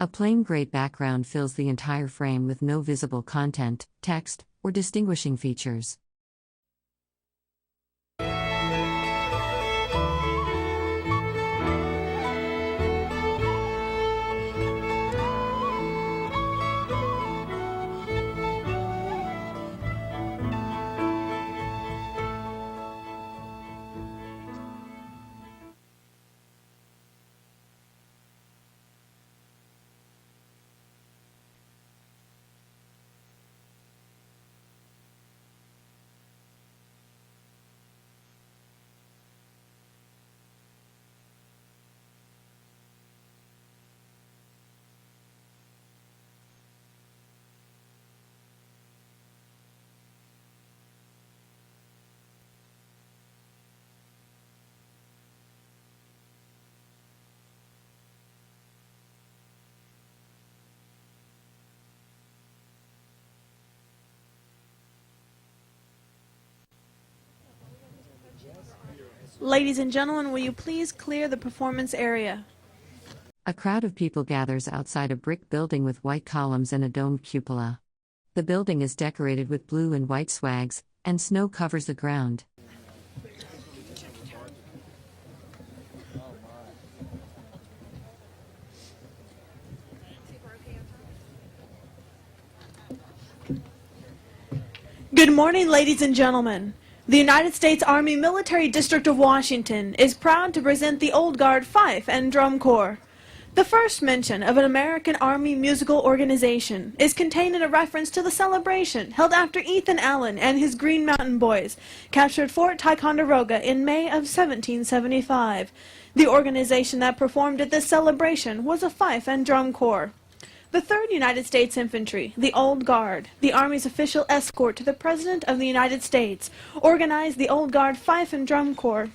A plain gray background fills the entire frame with no visible content, text, or distinguishing features. Ladies and gentlemen, will you please clear the performance area? A crowd of people gathers outside a brick building with white columns and a domed cupola. The building is decorated with blue and white swags, and snow covers the ground. Good morning, ladies and gentlemen. The United States Army Military District of Washington is proud to present the Old Guard Fife and Drum Corps. The first mention of an American Army musical organization is contained in a reference to the celebration held after Ethan Allen and his Green Mountain Boys captured Fort Ticonderoga in May of 1775. The organization that performed at this celebration was a Fife and Drum Corps. The 3rd United States Infantry, the Old Guard, the Army's official escort to the President of the United States, organized the Old Guard Fife and Drum Corps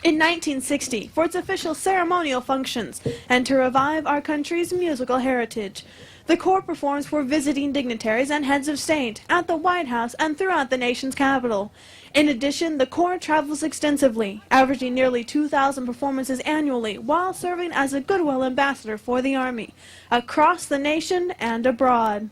in 1960 for its official ceremonial functions and to revive our country's musical heritage. The Corps performs for visiting dignitaries and heads of state at the White House and throughout the nation's capital. In addition, the Corps travels extensively, averaging nearly 2,000 performances annually while serving as a goodwill ambassador for the Army, across the nation and abroad.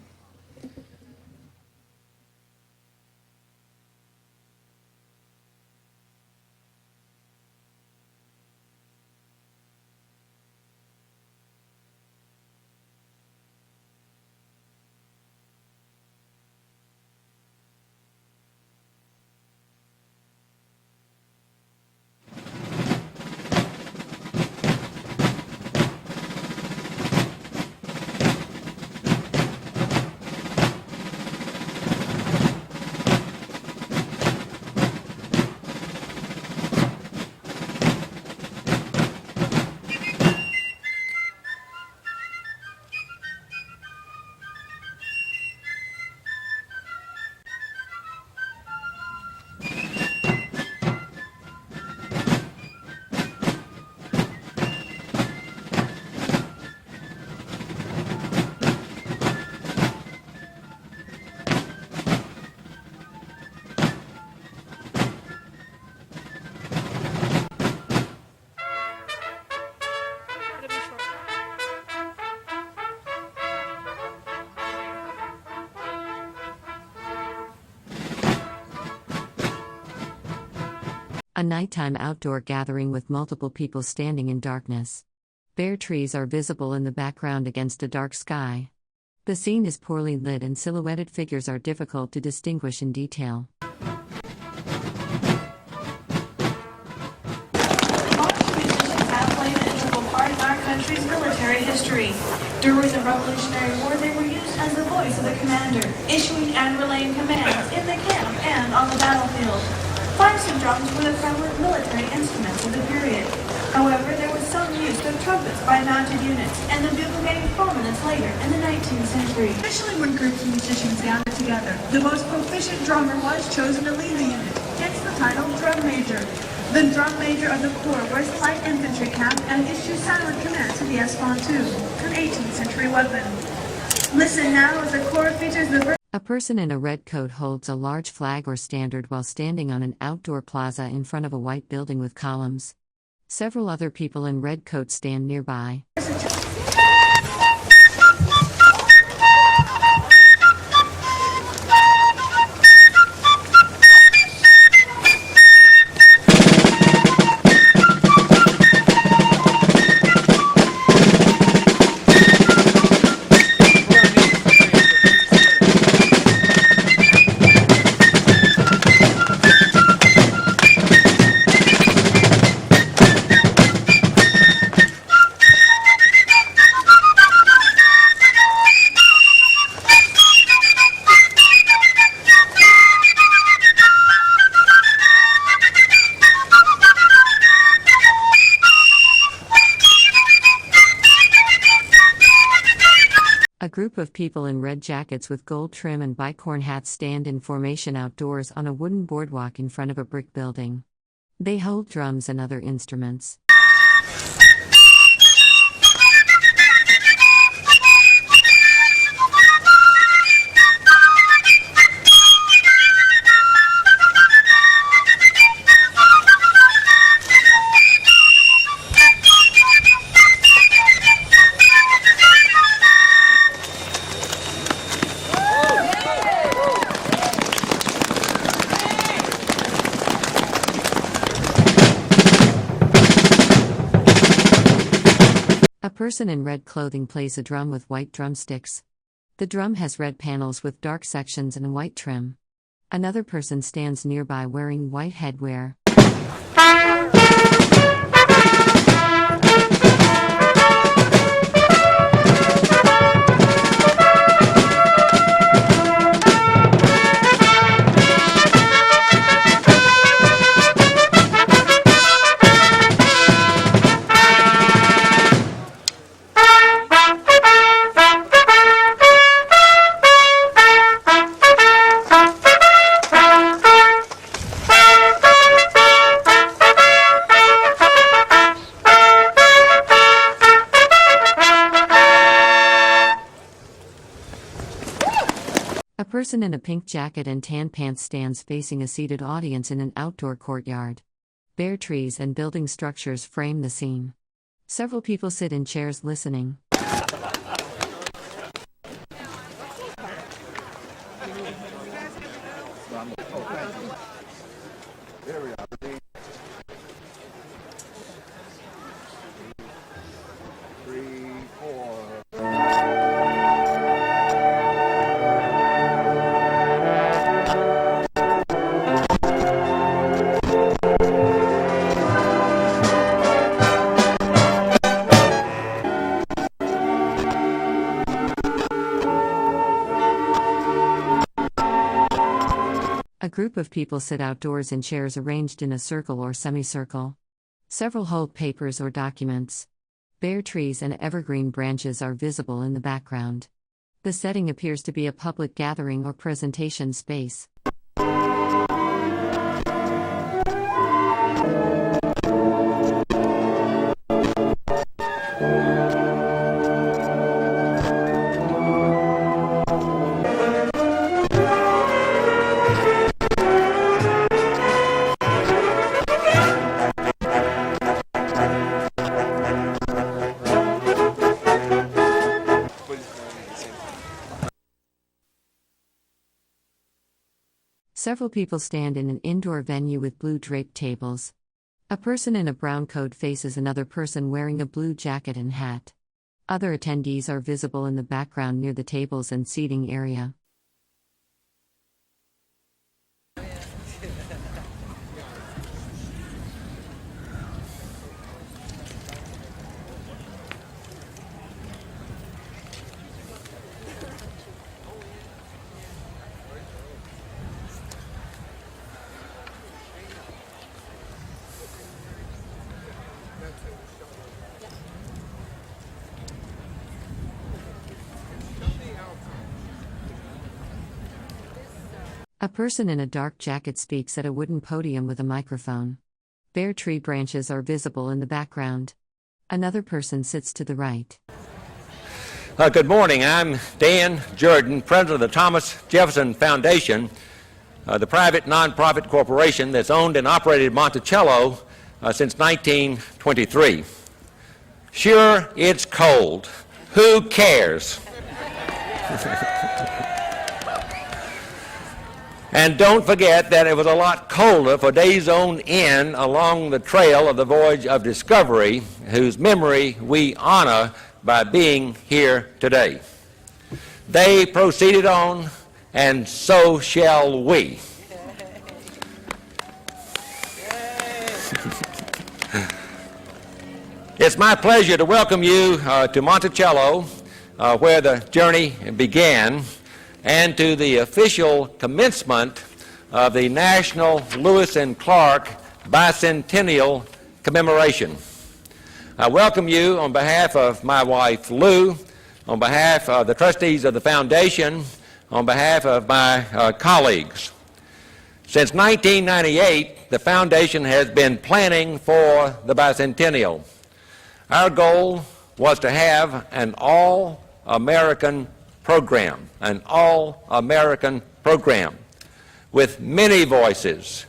A nighttime outdoor gathering with multiple people standing in darkness. Bare trees are visible in the background against a dark sky. The scene is poorly lit and silhouetted figures are difficult to distinguish in detail. March musicians have played an integral part in our country's military history. During the Revolutionary War, they were used as the voice of the commander, issuing and relaying commands in the camp and on the battlefield. Fifes and drums were the prevalent military instruments of the period. However, there was some use of trumpets by mounted units, and the bugle gained prominence later in the 19th century. Especially when groups of musicians gathered together, the most proficient drummer was chosen to lead the unit, hence the title drum major. The drum major of the Corps wears a light infantry cap and issues silent commands to the espontoon, an 18th century weapon. Listen now as the Corps features the A person in a red coat holds a large flag or standard while standing on an outdoor plaza in front of a white building with columns. Several other people in red coats stand nearby. A group of people in red jackets with gold trim and bicorn hats stand in formation outdoors on a wooden boardwalk in front of a brick building. They hold drums and other instruments. A person in red clothing plays a drum with white drumsticks. The drum has red panels with dark sections and white trim. Another person stands nearby wearing white headwear. A person in a pink jacket and tan pants stands facing a seated audience in an outdoor courtyard. Bare trees and building structures frame the scene. Several people sit in chairs listening. A group of people sit outdoors in chairs arranged in a circle or semicircle. Several hold papers or documents. Bare trees and evergreen branches are visible in the background. The setting appears to be a public gathering or presentation space. Several people stand in an indoor venue with blue draped tables. A person in a brown coat faces another person wearing a blue jacket and hat. Other attendees are visible in the background near the tables and seating area. A person in a dark jacket speaks at a wooden podium with a microphone. Bare tree branches are visible in the background. Another person sits to the right. Good morning. I'm Dan Jordan, president of the Thomas Jefferson Foundation, the private nonprofit corporation that's owned and operated Monticello since 1923. Sure, it's cold. Who cares? And don't forget that it was a lot colder for days on end along the trail of the voyage of discovery, whose memory we honor by being here today. They proceeded on, and so shall we. It's my pleasure to welcome you to Monticello, where the journey began, and to the official commencement of the National Lewis and Clark Bicentennial Commemoration. I welcome you on behalf of my wife, Lou, on behalf of the trustees of the foundation, on behalf of my colleagues. Since 1998, the foundation has been planning for the bicentennial. Our goal was to have an all-American program, with many voices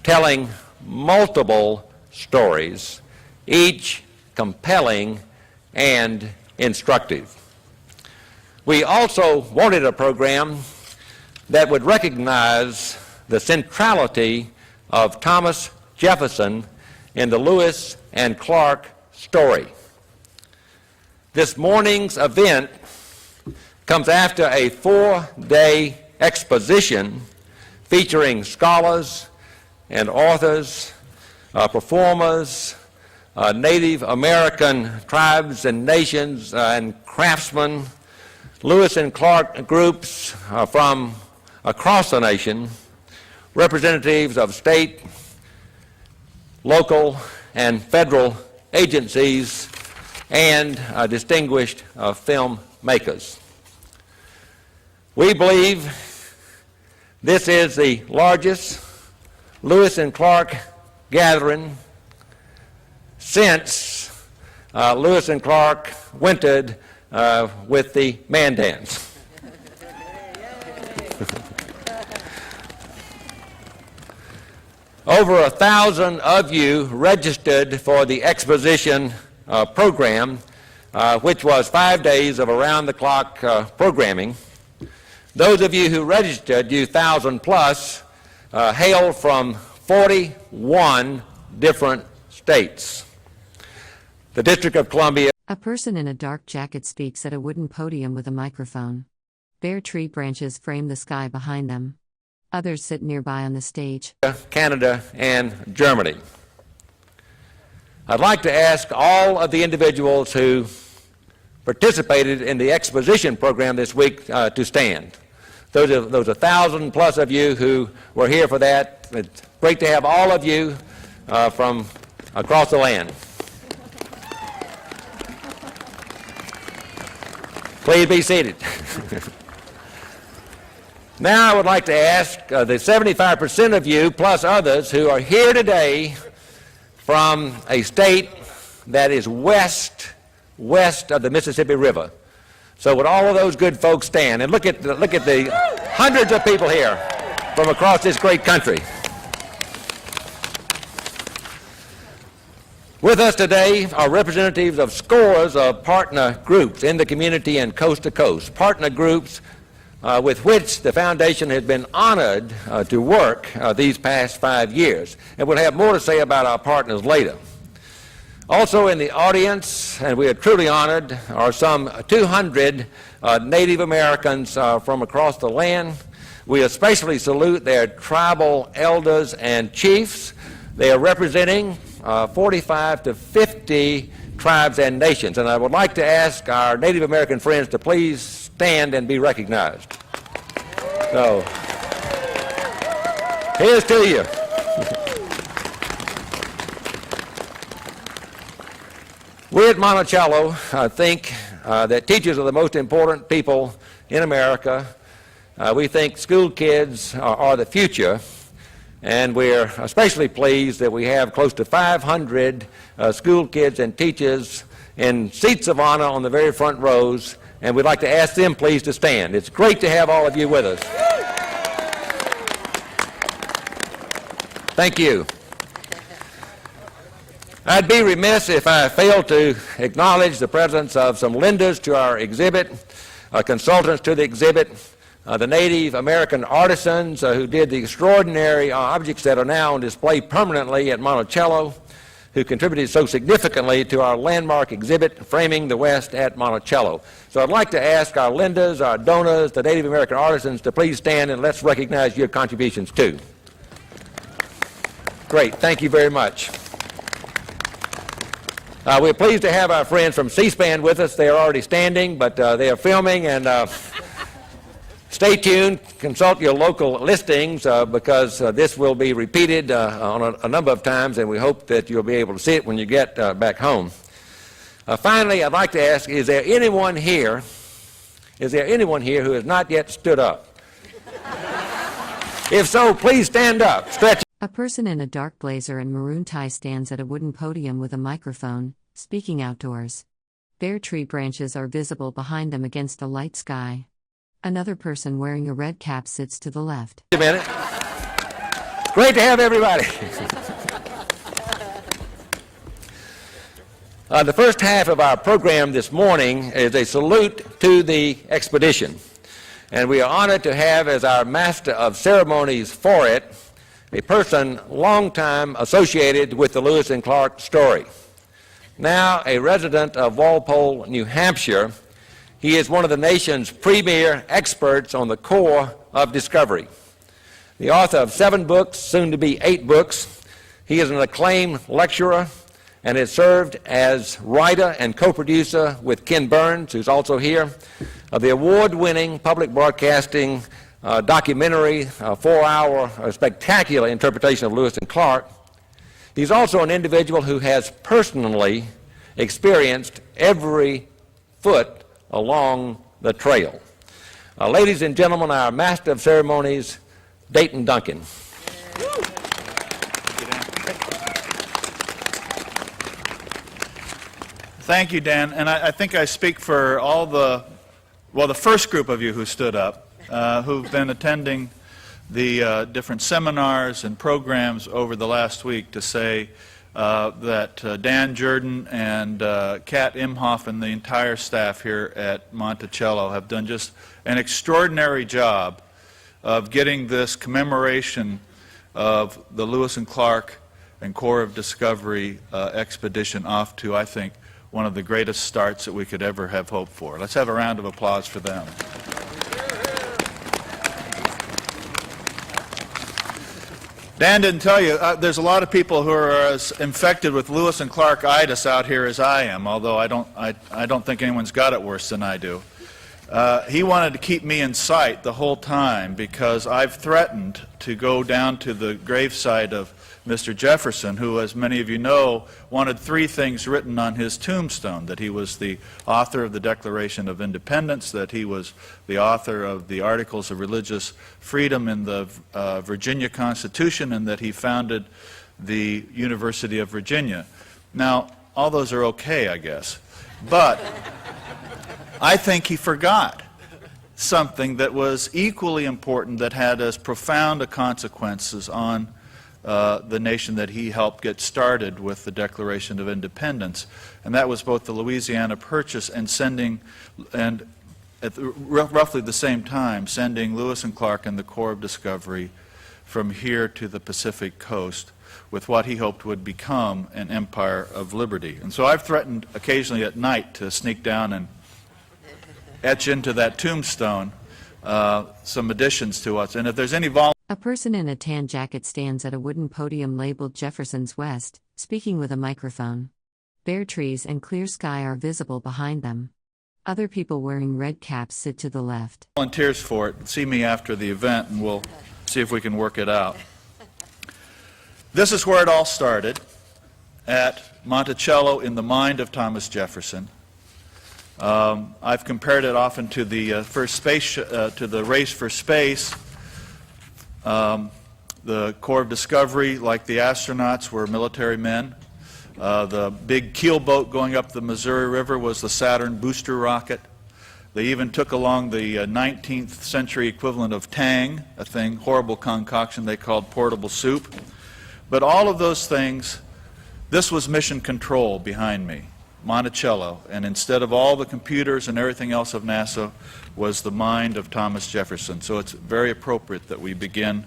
telling multiple stories, each compelling and instructive. We also wanted a program that would recognize the centrality of Thomas Jefferson in the Lewis and Clark story. This morning's event comes after a 4-day exposition featuring scholars and authors, performers, Native American tribes and nations and craftsmen, Lewis and Clark groups from across the nation, representatives of state, local, and federal agencies, and distinguished filmmakers. We believe this is the largest Lewis and Clark gathering since Lewis and Clark wintered with the man dance. Over 1,000 of you registered for the exposition program, which was 5 days of around-the-clock programming. Those of you who registered, you 1,000 plus, hail from 41 different states. The District of Columbia. A person in a dark jacket speaks at a wooden podium with a microphone. Bare tree branches frame the sky behind them. Others sit nearby on the stage. Canada and Germany. I'd like to ask all of the individuals who participated in the exposition program this week to stand. Those 1,000 plus of you who were here for that. It's great to have all of you from across the land. Please be seated. Now I would like to ask the 75% of you plus others who are here today from a state that is west of the Mississippi River. So would all of those good folks stand and look at the hundreds of people here from across this great country. With us today are representatives of scores of partner groups in the community and coast to coast, partner groups with which the foundation has been honored to work these past 5 years. And we'll have more to say about our partners later. Also in the audience, and we are truly honored, are some 200 Native Americans from across the land. We especially salute their tribal elders and chiefs. They are representing 45 to 50 tribes and nations. And I would like to ask our Native American friends to please stand and be recognized. So, here's to you. We at Monticello think that teachers are the most important people in America. We think school kids are the future, and we're especially pleased that we have close to 500 school kids and teachers in seats of honor on the very front rows, and we'd like to ask them please to stand. It's great to have all of you with us. Thank you. I'd be remiss if I failed to acknowledge the presence of some lenders to our exhibit, consultants to the exhibit, the Native American artisans who did the extraordinary objects that are now on display permanently at Monticello, who contributed so significantly to our landmark exhibit, Framing the West at Monticello. So I'd like to ask our lenders, our donors, the Native American artisans to please stand and let's recognize your contributions too. Great, thank you very much. We're pleased to have our friends from C-SPAN with us. They are already standing, but they are filming, and stay tuned, consult your local listings because this will be repeated on a number of times, and we hope that you'll be able to see it when you get back home. Finally, I'd like to ask, is there anyone here who has not yet stood up? If so, please stand up. Stretch. A person in a dark blazer and maroon tie stands at a wooden podium with a microphone, speaking outdoors. Bare tree branches are visible behind them against a light sky. Another person wearing a red cap sits to the left. Wait a minute. Great to have everybody. The first half of our program this morning is a salute to the expedition. And we are honored to have as our master of ceremonies for it a person long time associated with the Lewis and Clark story. Now a resident of Walpole, New Hampshire, he is one of the nation's premier experts on the Corps of Discovery. The author of 7 books, soon to be 8 books, he is an acclaimed lecturer and has served as writer and co-producer with Ken Burns, who's also here, of the award-winning public broadcasting documentary, 4-hour spectacular interpretation of Lewis and Clark. He's also an individual who has personally experienced every foot along the trail. Ladies and gentlemen, our Master of Ceremonies, Dayton Duncan. Thank you, Dan. And I think I speak for all the first group of you who stood up, who've been attending the different seminars and programs over the last week to say that Dan Jordan and Kat Imhoff and the entire staff here at Monticello have done just an extraordinary job of getting this commemoration of the Lewis and Clark and Corps of Discovery expedition off to, I think, one of the greatest starts that we could ever have hoped for. Let's have a round of applause for them. Dan didn't tell you, there's a lot of people who are as infected with Lewis and Clark-itis out here as I am, although I don't think anyone's got it worse than I do. He wanted to keep me in sight the whole time because I've threatened to go down to the gravesite of Mr. Jefferson, who, as many of you know, wanted 3 things written on his tombstone: that he was the author of the Declaration of Independence, that he was the author of the Articles of Religious Freedom in the Virginia Constitution, and that he founded the University of Virginia. Now, all those are okay, I guess, but I think he forgot something that was equally important, that had as profound consequences on the nation that he helped get started with the Declaration of Independence, and that was both the Louisiana Purchase and sending, and at roughly the same time, sending Lewis and Clark and the Corps of Discovery from here to the Pacific coast with what he hoped would become an empire of liberty. And so I've threatened occasionally at night to sneak down and etch into that tombstone some additions to us. And if there's any A person in a tan jacket stands at a wooden podium labeled Jefferson's West, speaking with a microphone. Bare trees and clear sky are visible behind them. Other people wearing red caps sit to the left. Volunteers for it, see me after the event and we'll see if we can work it out. This is where it all started, at Monticello in the mind of Thomas Jefferson. I've compared it often to the to the race for space. The Corps of Discovery, like the astronauts, were military men. The big keel boat going up the Missouri River was the Saturn booster rocket. They even took along the 19th century equivalent of Tang, a thing, horrible concoction they called portable soup. But all of those things, this was mission control behind me, Monticello, and instead of all the computers and everything else of NASA was the mind of Thomas Jefferson. So it's very appropriate that we begin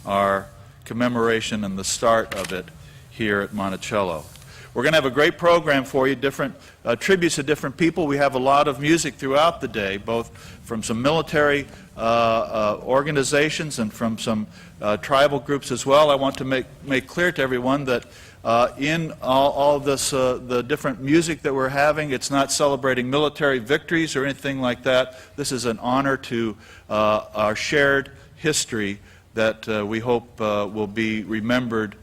our commemoration and the start of it here at Monticello. We're going to have a great program for you, different tributes to different people. We have a lot of music throughout the day, both from some military organizations and from some tribal groups as well. I want to make clear to everyone that in all this, the different music that we're having, it's not celebrating military victories or anything like that. This is an honor to our shared history that we hope will be remembered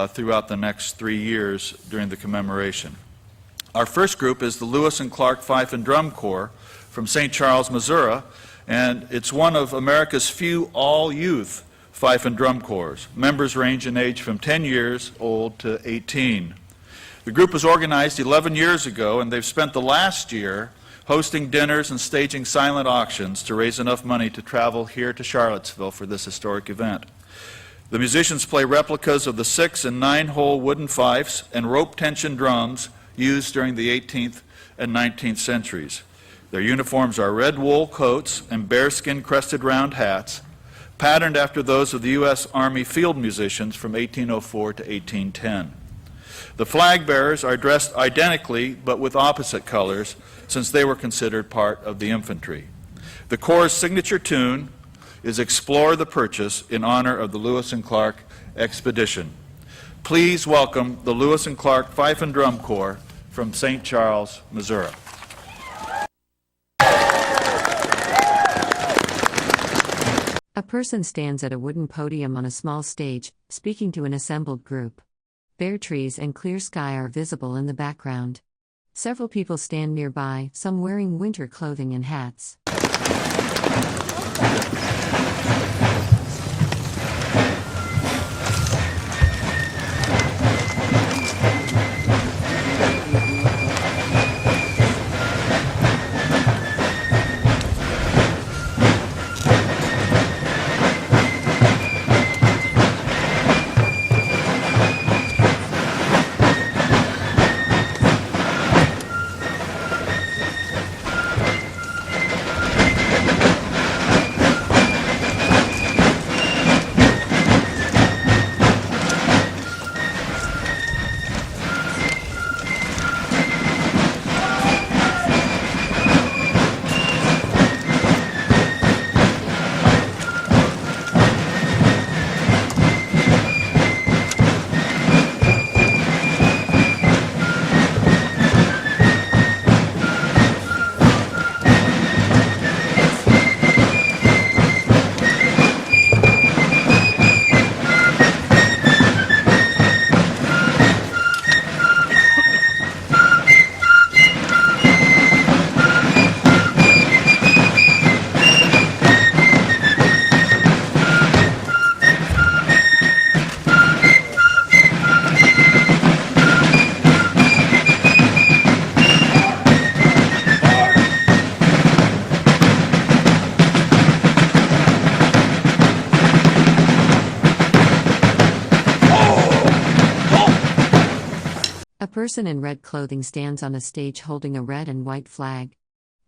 throughout the next 3 years during the commemoration. Our first group is the Lewis and Clark Fife and Drum Corps from St. Charles, Missouri, and it's one of America's few all-youth fife and drum corps. Members range in age from 10 years old to 18. The group was organized 11 years ago, and they've spent the last year hosting dinners and staging silent auctions to raise enough money to travel here to Charlottesville for this historic event. The musicians play replicas of the 6- and 9-hole wooden fifes and rope tension drums used during the 18th and 19th centuries. Their uniforms are red wool coats and bearskin crested round hats, patterned after those of the U.S. Army field musicians from 1804 to 1810. The flag bearers are dressed identically but with opposite colors, since they were considered part of the infantry. The Corps' signature tune is Explore the Purchase in honor of the Lewis and Clark expedition. Please welcome the Lewis and Clark Fife and Drum Corps from St. Charles, Missouri. A person stands at a wooden podium on a small stage, speaking to an assembled group. Bare trees and clear sky are visible in the background. Several people stand nearby, some wearing winter clothing and hats. A person in red clothing stands on a stage holding a red and white flag.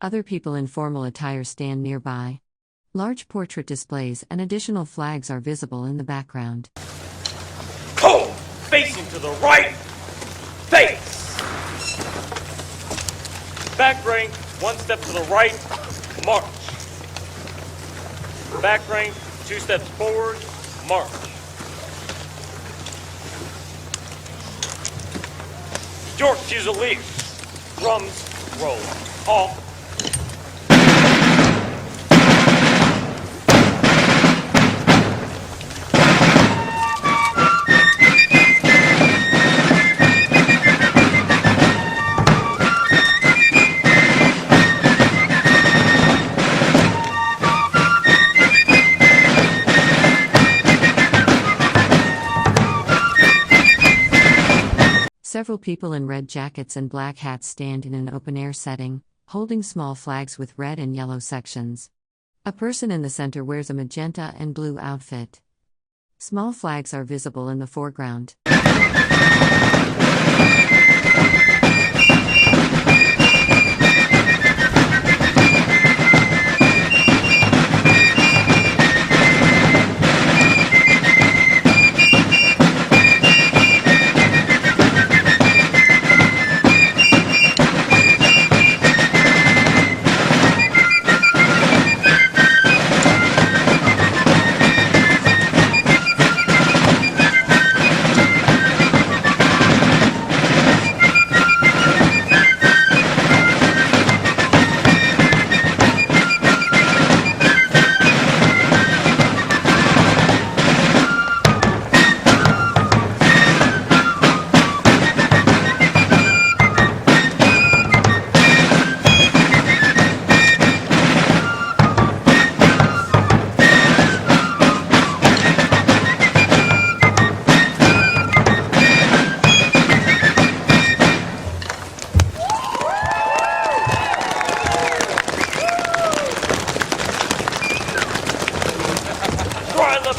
Other people in formal attire stand nearby. Large portrait displays and additional flags are visible in the background. Pull! Facing to the right! Face! Back rank, 1 step to the right, march. Back rank, 2 steps forward, march. York Fusiliers, drums, roll, off. Several people in red jackets and black hats stand in an open-air setting, holding small flags with red and yellow sections. A person in the center wears a magenta and blue outfit. Small flags are visible in the foreground.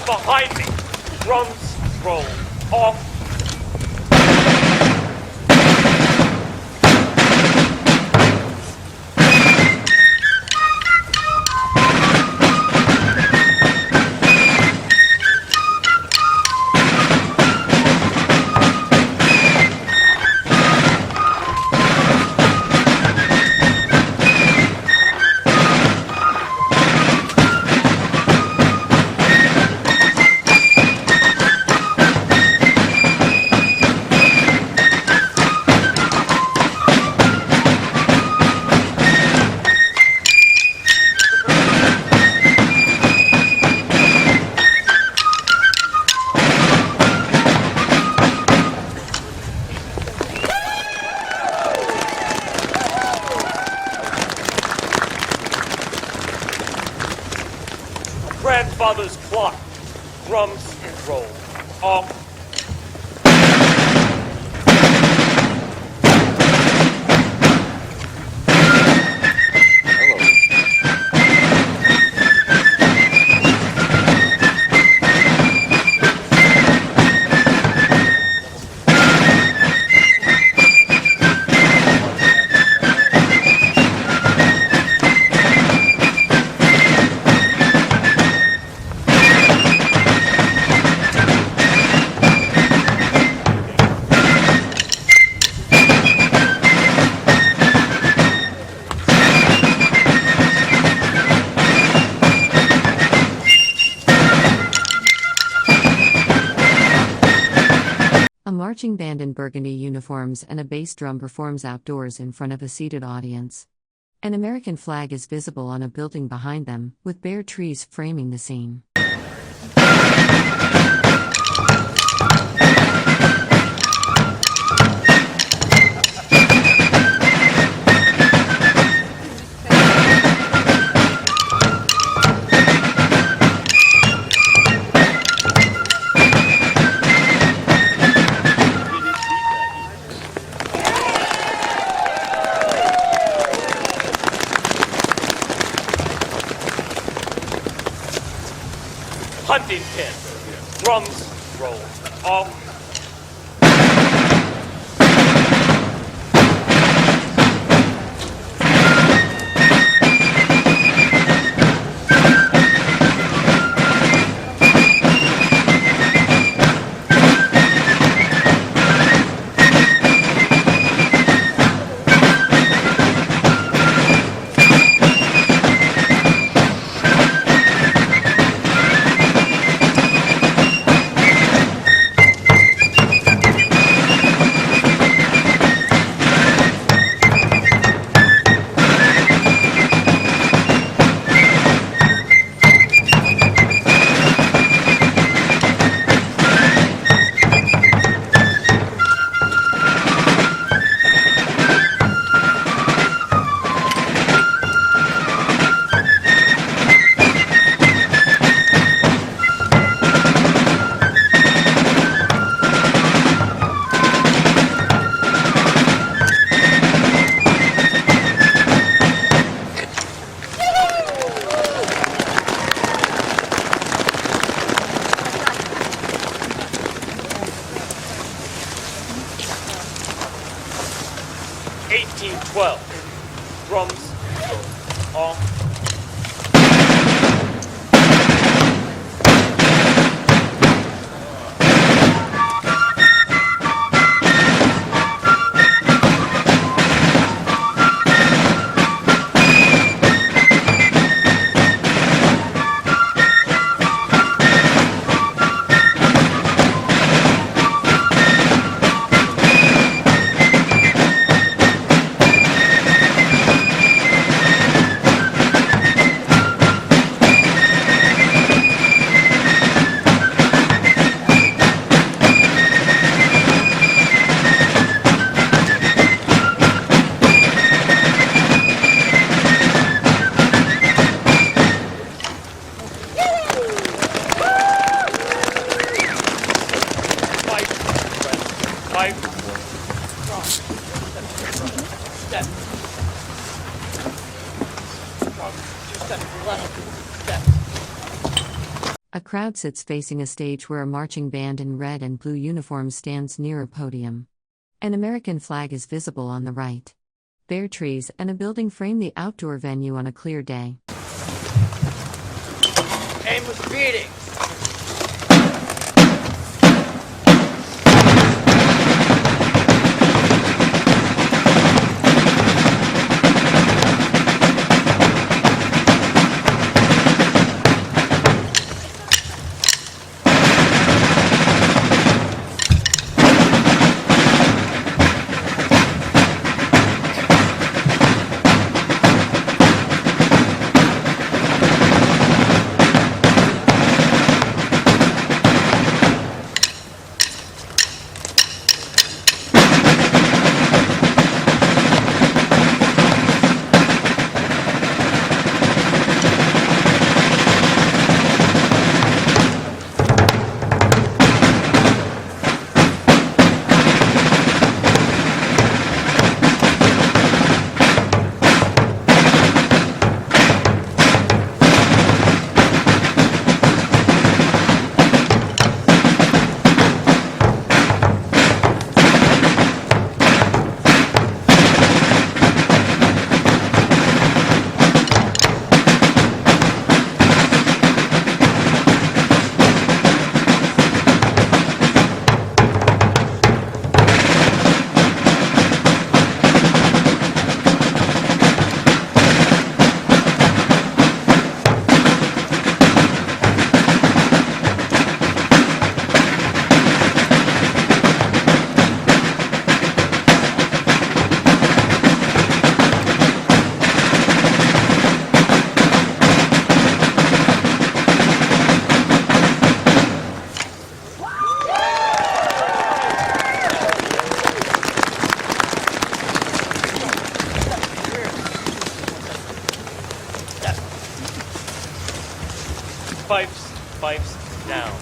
behind me. Drums roll off. Grandfather's clock. Drums roll off. A marching band in burgundy uniforms and a bass drum performs outdoors in front of a seated audience. An American flag is visible on a building behind them, with bare trees framing the scene. Hunting pin. Drums roll off. Drums off. A crowd sits facing a stage where a marching band in red and blue uniforms stands near a podium. An American flag is visible on the right. Bare trees and a building frame the outdoor venue on a clear day. Aimless beating. Pipes down.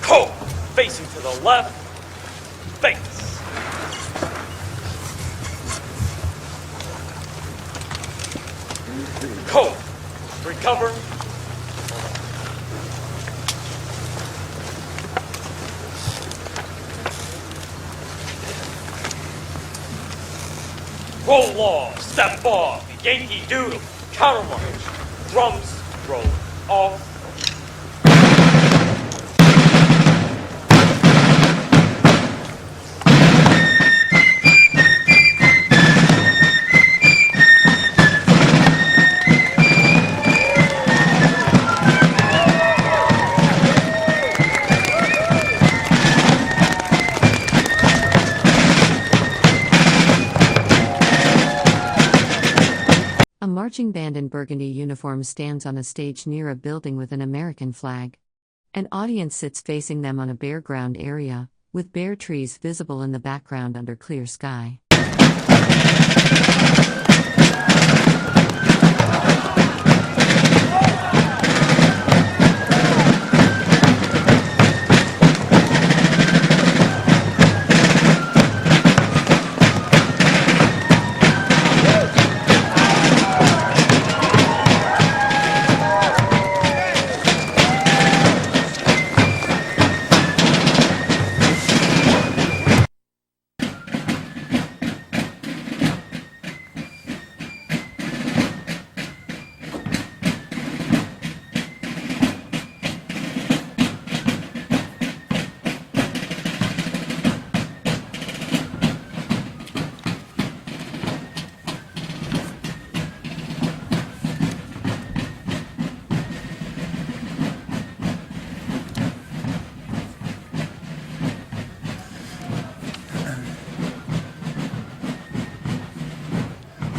Cool. Facing to the left. Face. Cool. Recover. Roll off. Step off. Yankee Doodle. Counter march. Drums roll off. A marching band in burgundy uniform stands on a stage near a building with an American flag. An audience sits facing them on a bare ground area, with bare trees visible in the background under clear sky.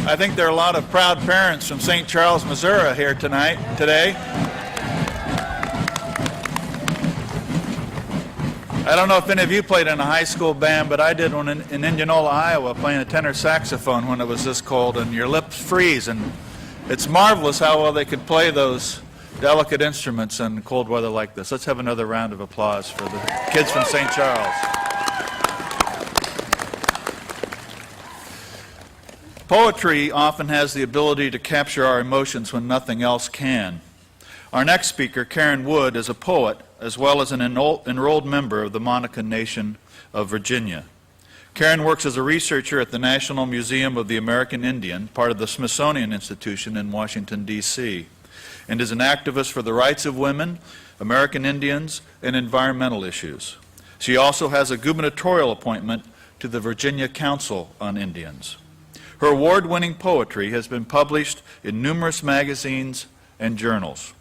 I think there are a lot of proud parents from St. Charles, Missouri here today. I don't know if any of you played in a high school band, but I did one in Indianola, Iowa, playing a tenor saxophone when it was this cold, and your lips freeze, and it's marvelous how well they could play those delicate instruments in cold weather like this. Let's have another round of applause for the kids from St. Charles. Poetry often has the ability to capture our emotions when nothing else can. Our next speaker, Karen Wood, is a poet as well as an enrolled member of the Monacan Nation of Virginia. Karen works as a researcher at the National Museum of the American Indian, part of the Smithsonian Institution in Washington, D.C., and is an activist for the rights of women, American Indians, and environmental issues. She also has a gubernatorial appointment to the Virginia Council on Indians. Her award-winning poetry has been published in numerous magazines and journals.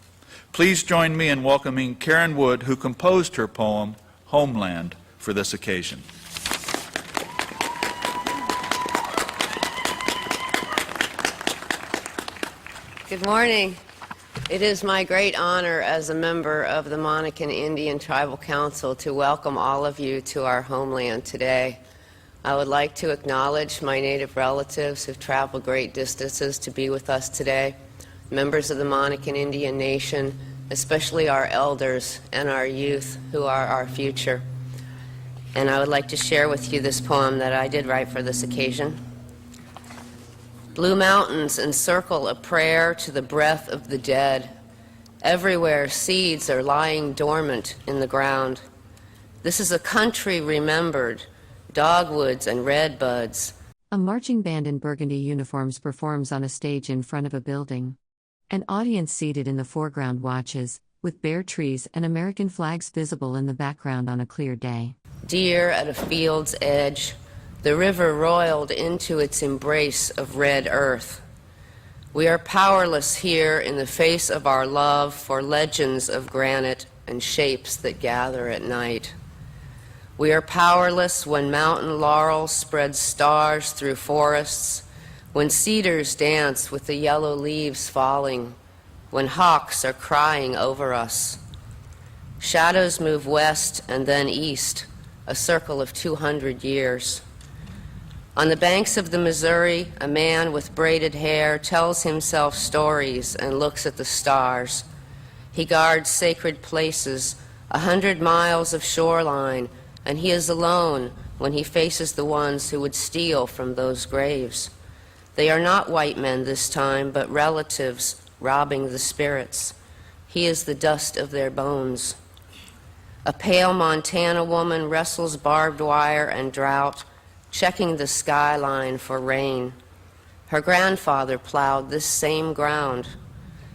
Please join me in welcoming Karen Wood, who composed her poem, Homeland, for this occasion. Good morning. It is my great honor as a member of the Monacan Indian Tribal Council to welcome all of you to our homeland today. I would like to acknowledge my Native relatives who've traveled great distances to be with us today, members of the Monacan Indian Nation, especially our elders and our youth who are our future. And I would like to share with you this poem that I did write for this occasion. Blue mountains encircle a prayer to the breath of the dead. Everywhere seeds are lying dormant in the ground. This is a country remembered, dogwoods and redbuds. A marching band in burgundy uniforms performs on a stage in front of a building. An audience seated in the foreground watches, with bare trees and American flags visible in the background on a clear day. Deer at a field's edge, the river roiled into its embrace of red earth. We are powerless here in the face of our love for legends of granite and shapes that gather at night. We are powerless when mountain laurel spreads stars through forests, when cedars dance with the yellow leaves falling, when hawks are crying over us. Shadows move west and then east, a circle of 200 years. On the banks of the Missouri, a man with braided hair tells himself stories and looks at the stars. He guards sacred places, 100 miles of shoreline, and he is alone when he faces the ones who would steal from those graves. They are not white men this time, but relatives robbing the spirits. He is the dust of their bones. A pale Montana woman wrestles barbed wire and drought, checking the skyline for rain. Her grandfather plowed this same ground.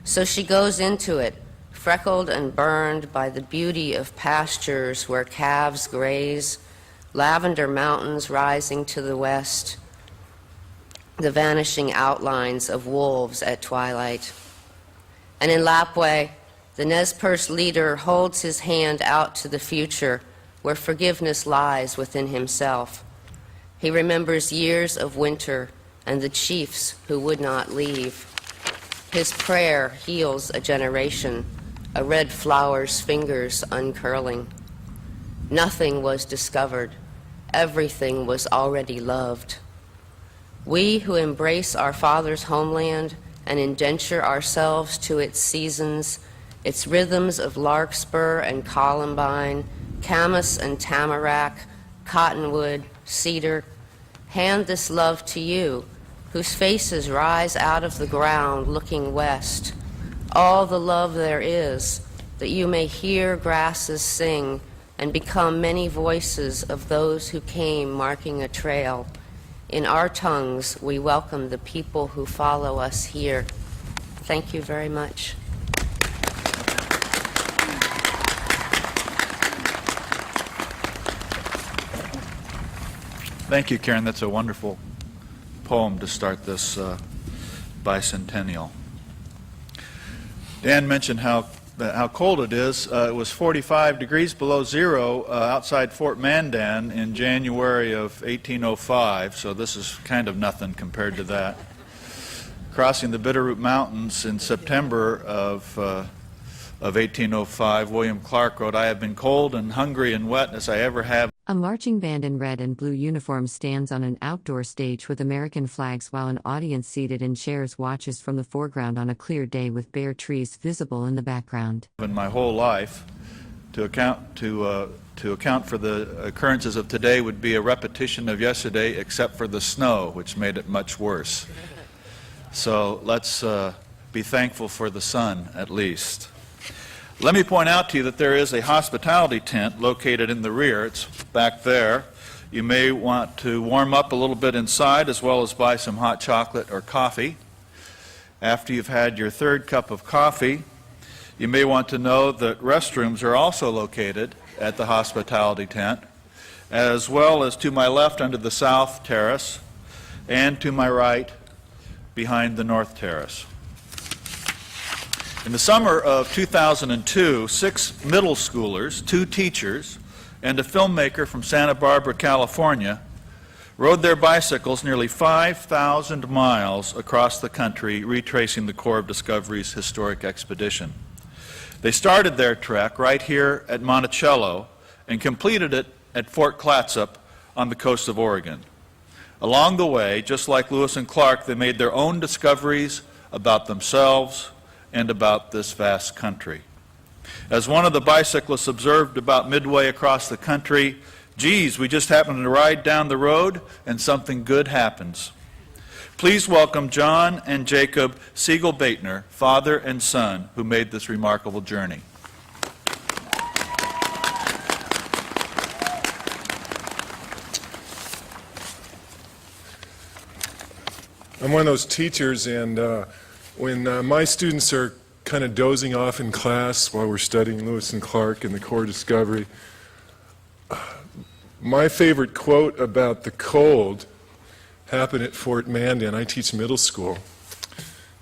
So she goes into it, freckled and burned by the beauty of pastures where calves graze, lavender mountains rising to the west, the vanishing outlines of wolves at twilight. And in Lapwai, the Nez Perce leader holds his hand out to the future where forgiveness lies within himself. He remembers years of winter and the chiefs who would not leave. His prayer heals a generation, a red flower's fingers uncurling. Nothing was discovered. Everything was already loved. We who embrace our Father's homeland and indenture ourselves to its seasons, its rhythms of larkspur and columbine, camas and tamarack, cottonwood, cedar, hand this love to you, whose faces rise out of the ground looking west. All the love there is, that you may hear grasses sing and become many voices of those who came marking a trail. In our tongues, we welcome the people who follow us here. Thank you very much. Thank you, Karen. That's a wonderful poem to start this bicentennial. Dan mentioned how cold it is. It was 45 degrees below zero outside Fort Mandan in January of 1805, so this is kind of nothing compared to that. Crossing the Bitterroot Mountains in September of 1805, William Clark wrote, "I have been cold and hungry and wet as I ever have." A marching band in red and blue uniforms stands on an outdoor stage with American flags while an audience seated in chairs watches from the foreground on a clear day with bare trees visible in the background. In my whole life, to account for the occurrences of today would be a repetition of yesterday, except for the snow, which made it much worse. So let's be thankful for the sun, at least. Let me point out to you that there is a hospitality tent located in the rear. It's back there. You may want to warm up a little bit inside as well as buy some hot chocolate or coffee. After you've had your third cup of coffee, you may want to know that restrooms are also located at the hospitality tent, as well as to my left under the south terrace and to my right behind the north terrace. In the summer of 2002, 6 middle schoolers, 2 teachers, and a filmmaker from Santa Barbara, California, rode their bicycles nearly 5,000 miles across the country, retracing the Corps of Discovery's historic expedition. They started their trek right here at Monticello and completed it at Fort Clatsop on the coast of Oregon. Along the way, just like Lewis and Clark, they made their own discoveries about themselves and about this vast country. As one of the bicyclists observed about midway across the country, geez, we just happened to ride down the road and something good happens. Please welcome John and Jacob Siegel-Baitner, father and son, who made this remarkable journey. I'm one of those teachers, and when my students are kind of dozing off in class while we're studying Lewis and Clark and the Corps Discovery, my favorite quote about the cold happened at Fort Mandan. I teach middle school,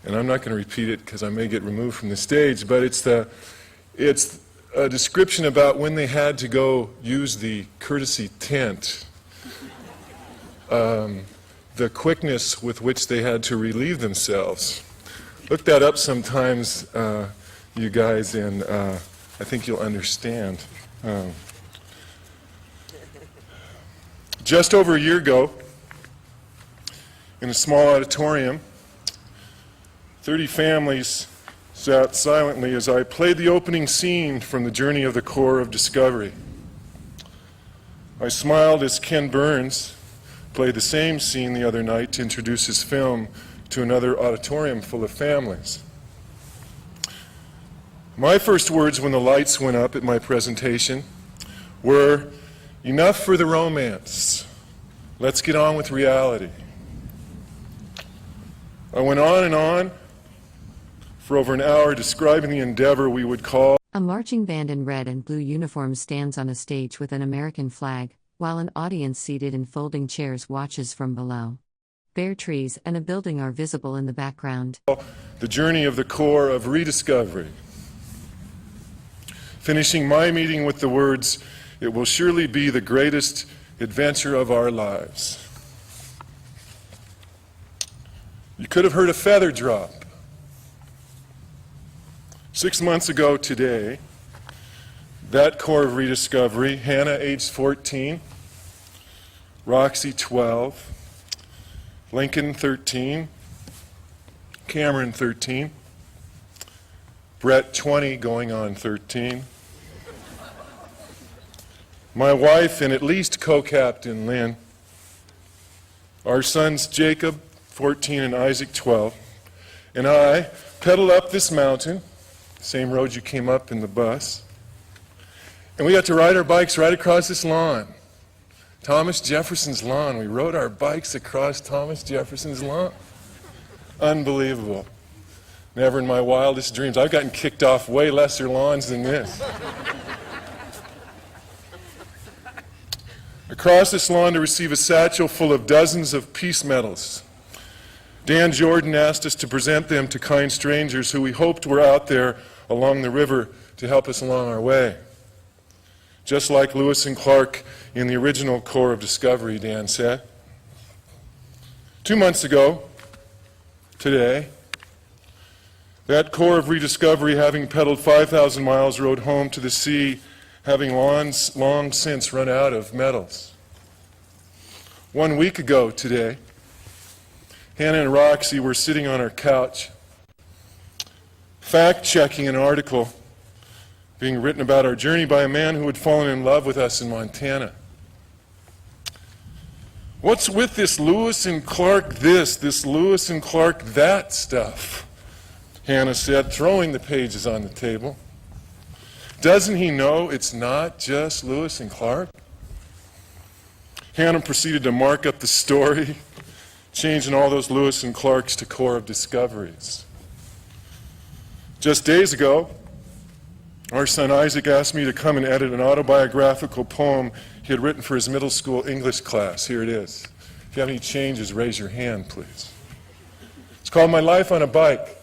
and I'm not going to repeat it because I may get removed from the stage, but it's a description about when they had to go use the courtesy tent, the quickness with which they had to relieve themselves. Look that up sometimes, you guys, and I think you'll understand. Just over a year ago, in a small auditorium, 30 families sat silently as I played the opening scene from the journey of the Corps of Discovery. I smiled as Ken Burns played the same scene the other night to introduce his film to another auditorium full of families. My first words when the lights went up at my presentation were, "Enough for the romance. Let's get on with reality." I went on and on for over an hour describing the endeavor we would call. A marching band in red and blue uniforms stands on a stage with an American flag, while an audience seated in folding chairs watches from below. Bare trees and a building are visible in the background. The journey of the Corps of Rediscovery. Finishing my meeting with the words, "It will surely be the greatest adventure of our lives." You could have heard a feather drop. 6 months ago today, that Corps of Rediscovery, Hannah, aged 14, Roxy, 12, Lincoln, 13, Cameron, 13, Brett, 20, going on 13, my wife and at least co-captain Lynn, our sons Jacob, 14, and Isaac, 12, and I pedaled up this mountain, same road you came up in the bus, and we got to ride our bikes right across this lawn, Thomas Jefferson's lawn. We rode our bikes across Thomas Jefferson's lawn. Unbelievable. Never in my wildest dreams. I've gotten kicked off way lesser lawns than this. Across this lawn to receive a satchel full of dozens of peace medals. Dan Jordan asked us to present them to kind strangers who we hoped were out there along the river to help us along our way. Just like Lewis and Clark in the original Corps of Discovery, Dan said. 2 months ago, today, that Corps of Rediscovery, having pedaled 5,000 miles, rode home to the sea, having long since run out of medals. 1 week ago today, Hannah and Roxy were sitting on our couch, fact-checking an article being written about our journey by a man who had fallen in love with us in Montana. What's with this Lewis and Clark this Lewis and Clark that stuff? Hannah said, throwing the pages on the table. Doesn't he know it's not just Lewis and Clark? Hannah proceeded to mark up the story, changing all those Lewis and Clarks to Corps of Discoveries. Just days ago, our son Isaac asked me to come and edit an autobiographical poem he had written for his middle school English class. Here it is. If you have any changes, raise your hand, please. It's called My Life on a Bike.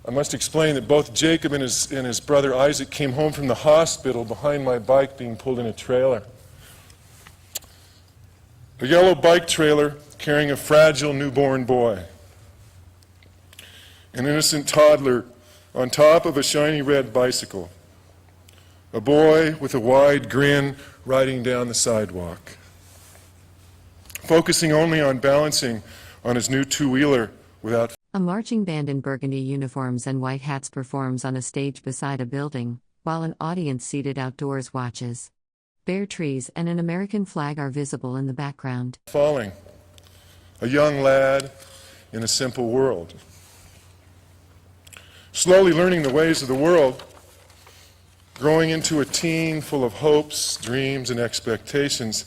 I must explain that both Jacob and his brother Isaac came home from the hospital behind my bike being pulled in a trailer. A yellow bike trailer carrying a fragile newborn boy. An innocent toddler on top of a shiny red bicycle. A boy with a wide grin riding down the sidewalk. Focusing only on balancing on his new two-wheeler without... A marching band in burgundy uniforms and white hats performs on a stage beside a building, while an audience seated outdoors watches. Bare trees and an American flag are visible in the background. Falling. A young lad in a simple world. Slowly learning the ways of the world, growing into a teen full of hopes, dreams, and expectations,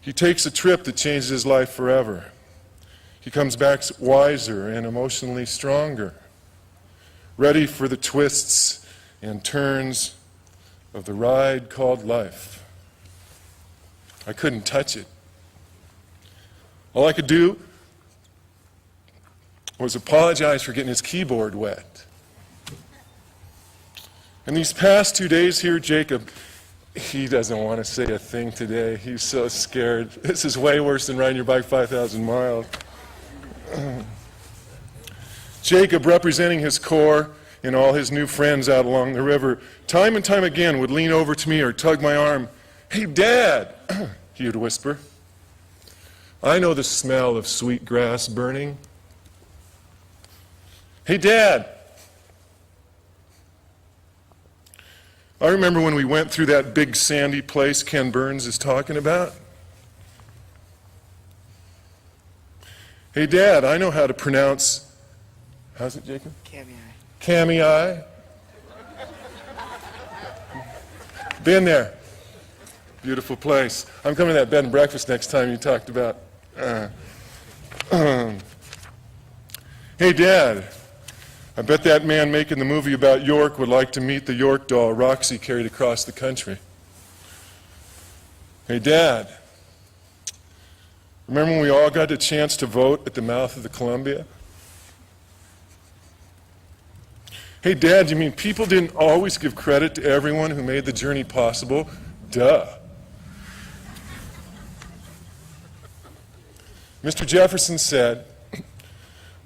he takes a trip that changes his life forever. He comes back wiser and emotionally stronger, ready for the twists and turns of the ride called life. I couldn't touch it. All I could do was apologize for getting his keyboard wet. And these past 2 days here, Jacob, he doesn't want to say a thing today. He's so scared. This is way worse than riding your bike 5,000 miles. Jacob, representing his corps and all his new friends out along the river, time and time again would lean over to me or tug my arm. "Hey, Dad," he would whisper. "I know the smell of sweet grass burning." "Hey, Dad." I remember when we went through that big sandy place Ken Burns is talking about. "Hey, Dad, I know how to pronounce," how's it, Jacob? Kamei. Been there. Beautiful place. I'm coming to that bed and breakfast next time you talked about. Hey, Dad, I bet that man making the movie about York would like to meet the York doll Roxy carried across the country. Hey, Dad, remember when we all got a chance to vote at the mouth of the Columbia? Hey, Dad, you mean people didn't always give credit to everyone who made the journey possible? Duh. Mr. Jefferson said,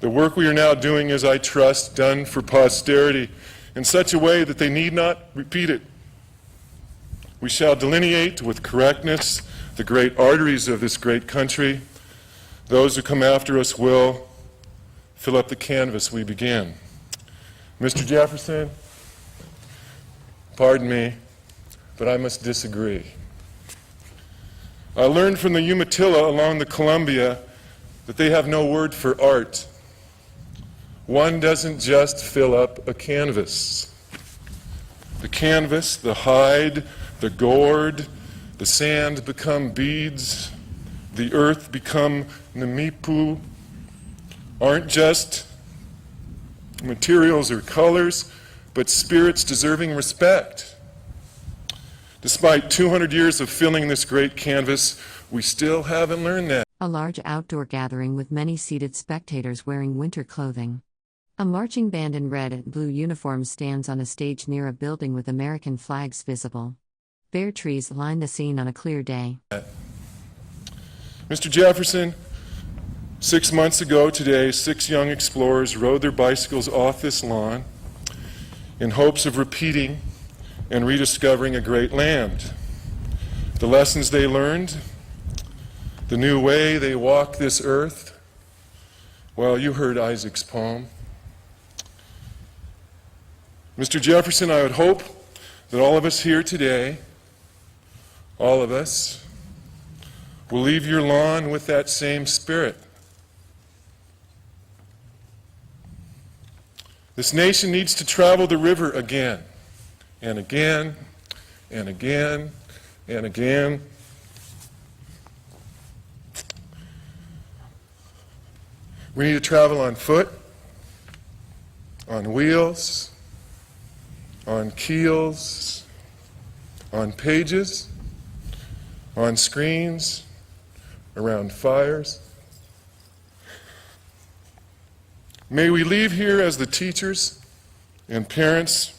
"The work we are now doing is, I trust, done for posterity in such a way that they need not repeat it. We shall delineate with correctness the great arteries of this great country. Those who come after us will fill up the canvas we begin." Mr. Jefferson, pardon me, but I must disagree. I learned from the Umatilla along the Columbia that they have no word for art. One doesn't just fill up a canvas. The canvas, the hide, the gourd, the sand become beads, the earth become namipu, aren't just materials or colors, but spirits deserving respect. Despite 200 years of filling this great canvas, we still haven't learned that. A large outdoor gathering with many seated spectators wearing winter clothing. A marching band in red and blue uniforms stands on a stage near a building with American flags visible. Bare trees line the scene on a clear day. Mr. Jefferson, 6 months ago today, 6 young explorers rode their bicycles off this lawn in hopes of repeating and rediscovering a great land. The lessons they learned, the new way they walk this earth. Well, you heard Isaac's poem. Mr. Jefferson, I would hope that all of us here today, all of us, will leave your lawn with that same spirit. This nation needs to travel the river again. and again and again and again. We need to travel on foot, on wheels, on keels, on pages, on screens, around fires. May we leave here as the teachers and parents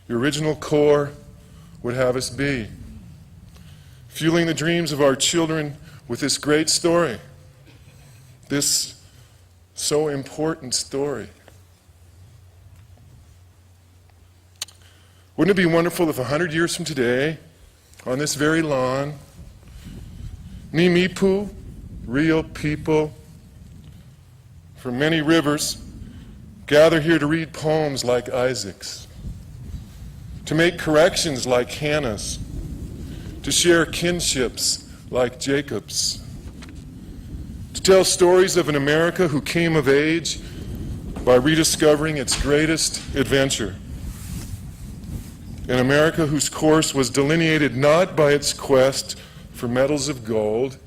your original core would have us be, fueling the dreams of our children with this great story, this so important story. Wouldn't it be wonderful if 100 years from today, on this very lawn, Nimipu, real people from many rivers, gather here to read poems like Isaac's, to make corrections like Hannah's, to share kinships like Jacob's, to tell stories of an America who came of age by rediscovering its greatest adventure. An America whose course was delineated not by its quest for medals of gold,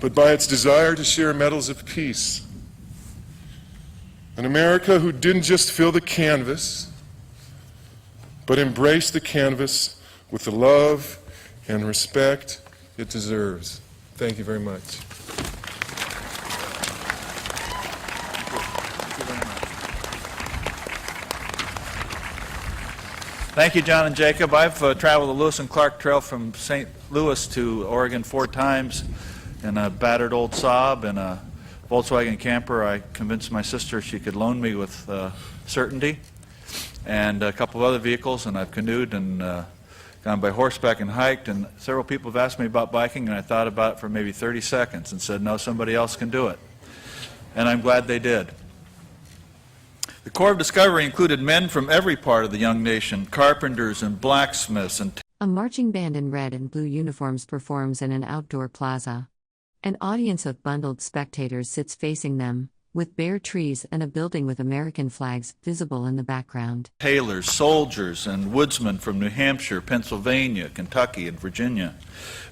but by its desire to share medals of peace. An America who didn't just fill the canvas, but embraced the canvas with the love and respect it deserves. Thank you very much. Thank you, John and Jacob. I've traveled the Lewis and Clark Trail from St. Louis to Oregon 4 times in a battered old Saab and a Volkswagen camper. I convinced my sister she could loan me with certainty, and a couple of other vehicles, and I've canoed and gone by horseback and hiked, and several people have asked me about biking, and I thought about it for maybe 30 seconds and said, no, somebody else can do it. And I'm glad they did. The Corps of Discovery included men from every part of the young nation, carpenters and blacksmiths and A marching band in red and blue uniforms performs in an outdoor plaza. An audience of bundled spectators sits facing them, with bare trees and a building with American flags visible in the background. tailors, soldiers, and woodsmen from New Hampshire, Pennsylvania, Kentucky, and Virginia.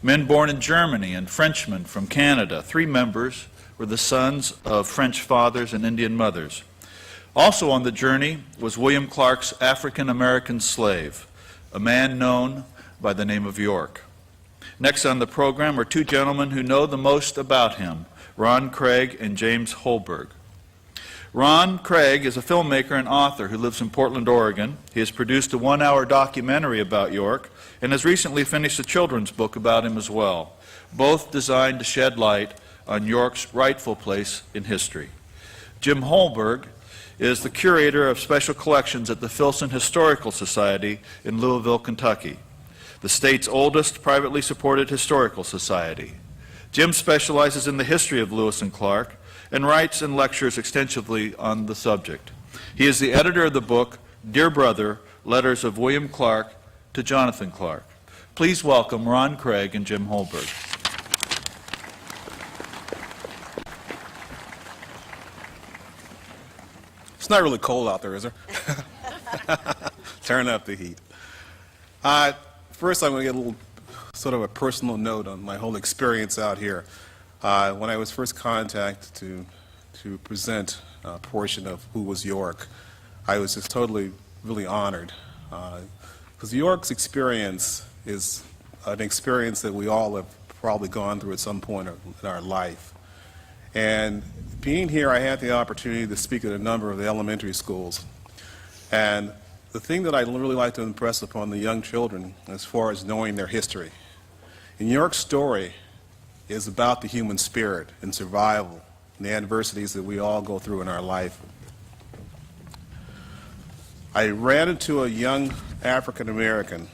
Men born in Germany and Frenchmen from Canada. 3 members were the sons of French fathers and Indian mothers. Also on the journey was William Clark's African-American slave, a man known by the name of York. Next on the program are 2 gentlemen who know the most about him, Ron Craig and James Holberg. Ron Craig is a filmmaker and author who lives in Portland, Oregon. He has produced a 1-hour documentary about York and has recently finished a children's book about him as well, both designed to shed light on York's rightful place in history. Jim Holberg is the curator of special collections at the Filson Historical Society in Louisville, Kentucky, the state's oldest privately supported historical society. Jim specializes in the history of Lewis and Clark and writes and lectures extensively on the subject. He is the editor of the book, Dear Brother, Letters of William Clark to Jonathan Clark. Please welcome Ron Craig and Jim Holberg. It's not really cold out there, is there? Turn up the heat. First, I'm going to get a little sort of a personal note on my whole experience out here. When I was first contacted to present a portion of Who Was York, I was just totally, really honored. Because York's experience is an experience that we all have probably gone through at some point in our life. And being here, I had the opportunity to speak at a number of the elementary schools. And the thing that I really like to impress upon the young children as far as knowing their history. In York's story is about the human spirit and survival and the adversities that we all go through in our life. I ran into a young African American,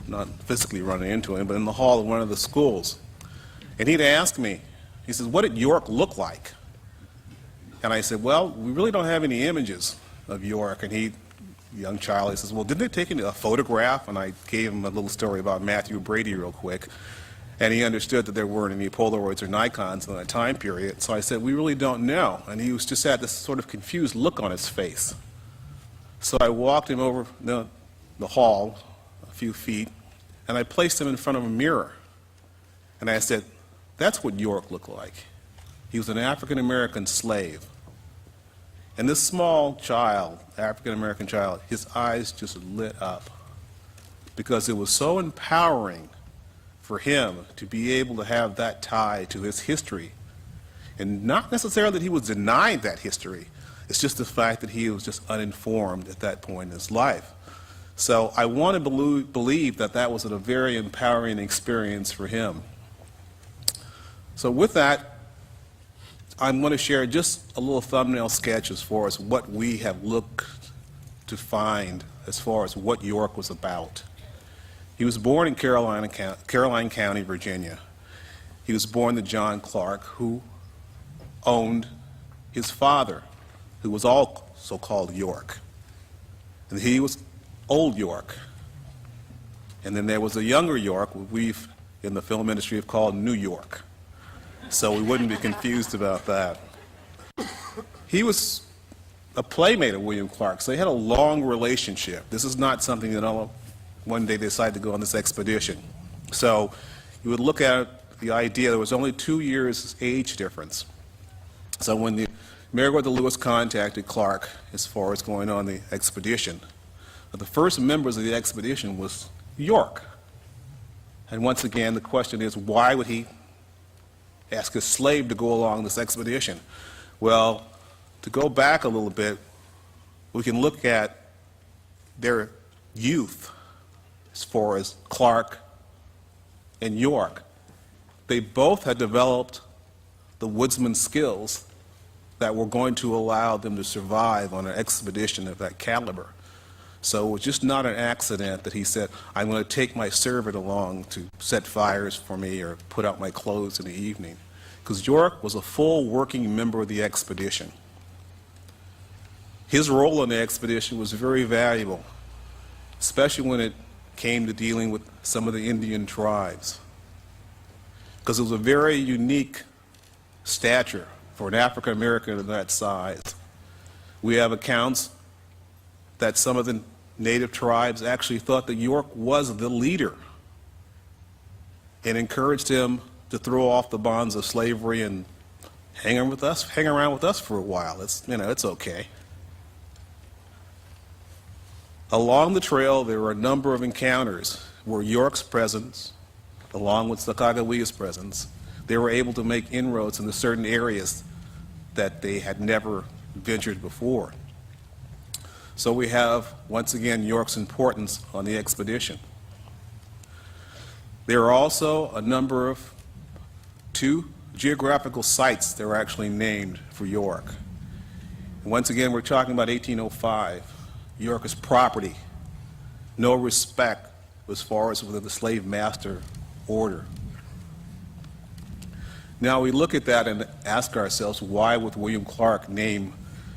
not physically running into him, but in the hall of one of the schools. And he'd asked me, he says, what did York look like? And I said, well, we really don't have any images of York. And he, young child, he says, well, didn't they take a photograph? And I gave him a little story about Matthew Brady real quick. And he understood that there weren't any Polaroids or Nikons in that time period. So I said, we really don't know. And he was just had this sort of confused look on his face. So I walked him over the hall a few feet, and I placed him in front of a mirror. And I said, that's what York looked like. He was an African-American slave. And this small child, African-American child, his eyes just lit up because it was so empowering for him to be able to have that tie to his history. And not necessarily that he was denied that history, it's just the fact that he was just uninformed at that point in his life. So I want to believe that that was a very empowering experience for him. So with that, I'm going to share just a little thumbnail sketch as far as what we have looked to find as far as what York was about. He was born in Caroline County, Virginia. He was born to John Clark, who owned his father, who was also called York. And he was Old York. And then there was a younger York, what we've in the film industry have called New York. So we wouldn't be confused about that. He was a playmate of William Clark, so they had a long relationship. This is not something that one day they decided to go on this expedition. So you would look at the idea there was only 2 years age difference. So when the Meriwether Lewis contacted Clark as far as going on the expedition, the first members of the expedition was York. And once again, the question is, why would he ask a slave to go along this expedition? Well, to go back a little bit, we can look at their youth as far as Clark and York. They both had developed the woodsman skills that were going to allow them to survive on an expedition of that caliber. So it was just not an accident that he said, I'm going to take my servant along to set fires for me or put out my clothes in the evening. Because York was a full working member of the expedition. His role in the expedition was very valuable, especially when it came to dealing with some of the Indian tribes. Because it was a very unique stature for an African American of that size. We have accounts that some of the native tribes actually thought that York was the leader and encouraged him to throw off the bonds of slavery and hang around with us for a while. It's okay. Along the trail, there were a number of encounters where York's presence, along with Sacagawea's presence, they were able to make inroads into certain areas that they had never ventured before. So we have, once again, York's importance on the expedition. There are also a number of 2 geographical sites that were actually named for York. And once again, we're talking about 1805. York is property, no respect as far as within the slave master order. Now we look at that and ask ourselves, why would William Clark name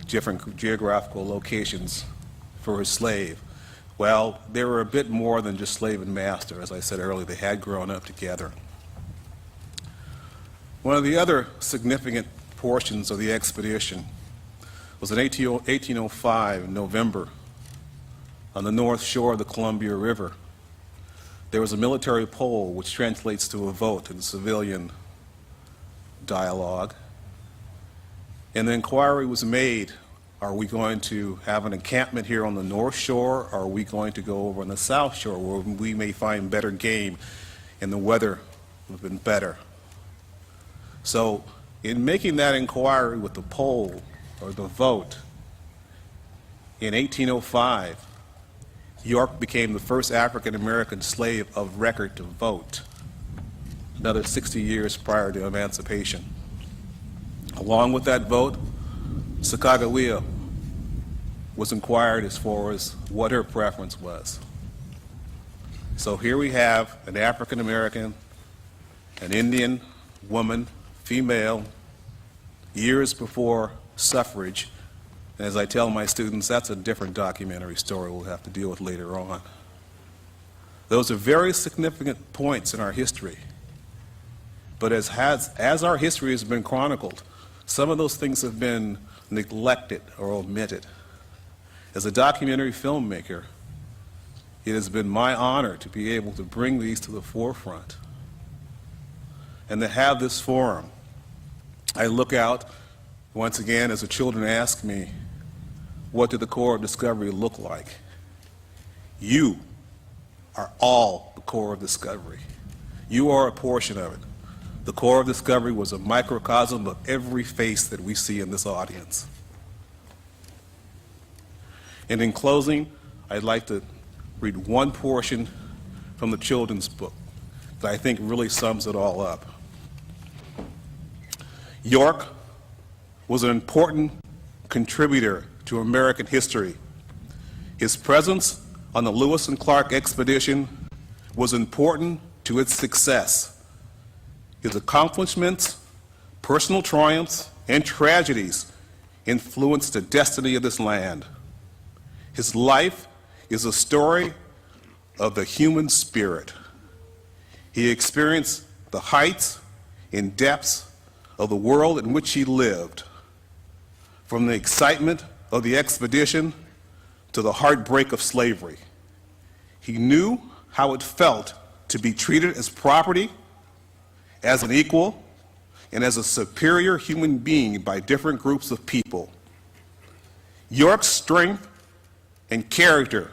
different geographical locations for his slave? Well, they were a bit more than just slave and master. As I said earlier, they had grown up together. One of the other significant portions of the expedition was in 1805, in November, on the north shore of the Columbia River. There was a military poll, which translates to a vote in civilian dialogue. And the inquiry was made, are we going to have an encampment here on the north shore, or are we going to go over on the south shore where we may find better game and the weather would have been better? So in making that inquiry with the poll, or the vote, in 1805, York became the first African-American slave of record to vote, another 60 years prior to emancipation. Along with that vote, Sacagawea was inquired as far as what her preference was. So here we have an African-American, an Indian woman, female, years before suffrage. And as I tell my students, that's a different documentary story we'll have to deal with later on. Those are very significant points in our history. But as our history has been chronicled, some of those things have been neglected or omitted. As a documentary filmmaker, it has been my honor to be able to bring these to the forefront and to have this forum. I look out once again as the children ask me, what did the Corps of Discovery look like? You are all the Corps of Discovery. You are a portion of it. The Corps of Discovery was a microcosm of every face that we see in this audience. And in closing, I'd like to read one portion from the children's book that I think really sums it all up. York was an important contributor to American history. His presence on the Lewis and Clark expedition was important to its success. His accomplishments, personal triumphs, and tragedies influenced the destiny of this land. His life is a story of the human spirit. He experienced the heights and depths of the world in which he lived, from the excitement of the expedition to the heartbreak of slavery. He knew how it felt to be treated as property, as an equal, and as a superior human being by different groups of people. York's strength and character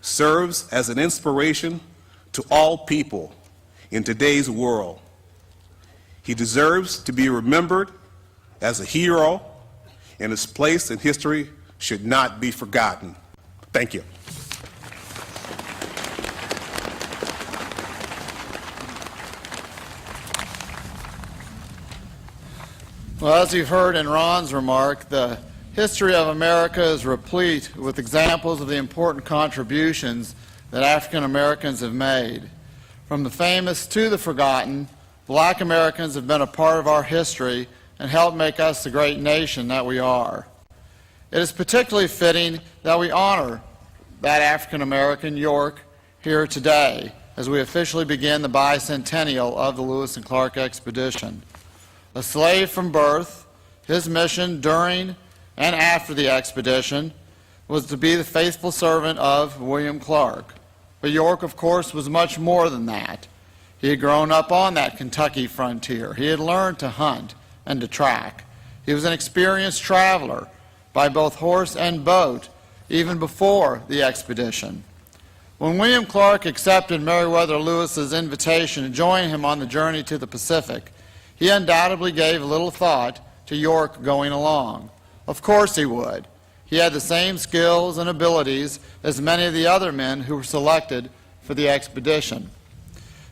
serves as an inspiration to all people in today's world. He deserves to be remembered as a hero, and his place in history should not be forgotten. Thank you. Well, as you've heard in Ron's remark, the history of America is replete with examples of the important contributions that African Americans have made. From the famous to the forgotten, Black Americans have been a part of our history and helped make us the great nation that we are. It is particularly fitting that we honor that African American, York, here today as we officially begin the bicentennial of the Lewis and Clark expedition. A slave from birth, his mission during and after the expedition was to be the faithful servant of William Clark. But York, of course, was much more than that. He had grown up on that Kentucky frontier. He had learned to hunt and to track. He was an experienced traveler by both horse and boat, even before the expedition. When William Clark accepted Meriwether Lewis's invitation to join him on the journey to the Pacific, he undoubtedly gave little thought to York going along. Of course he would. He had the same skills and abilities as many of the other men who were selected for the expedition.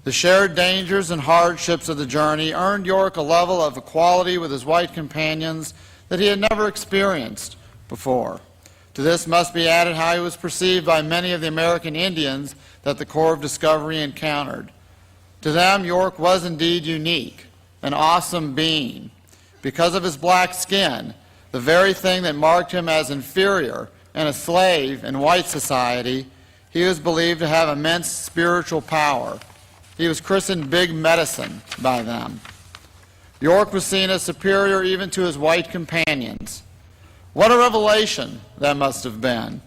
The shared dangers and hardships of the journey earned York a level of equality with his white companions that he had never experienced before. To this must be added how he was perceived by many of the American Indians that the Corps of Discovery encountered. To them, York was indeed unique, an awesome being. Because of his black skin, the very thing that marked him as inferior and a slave in white society, he was believed to have immense spiritual power. He was christened Big Medicine by them. York was seen as superior even to his white companions. What a revelation that must have been.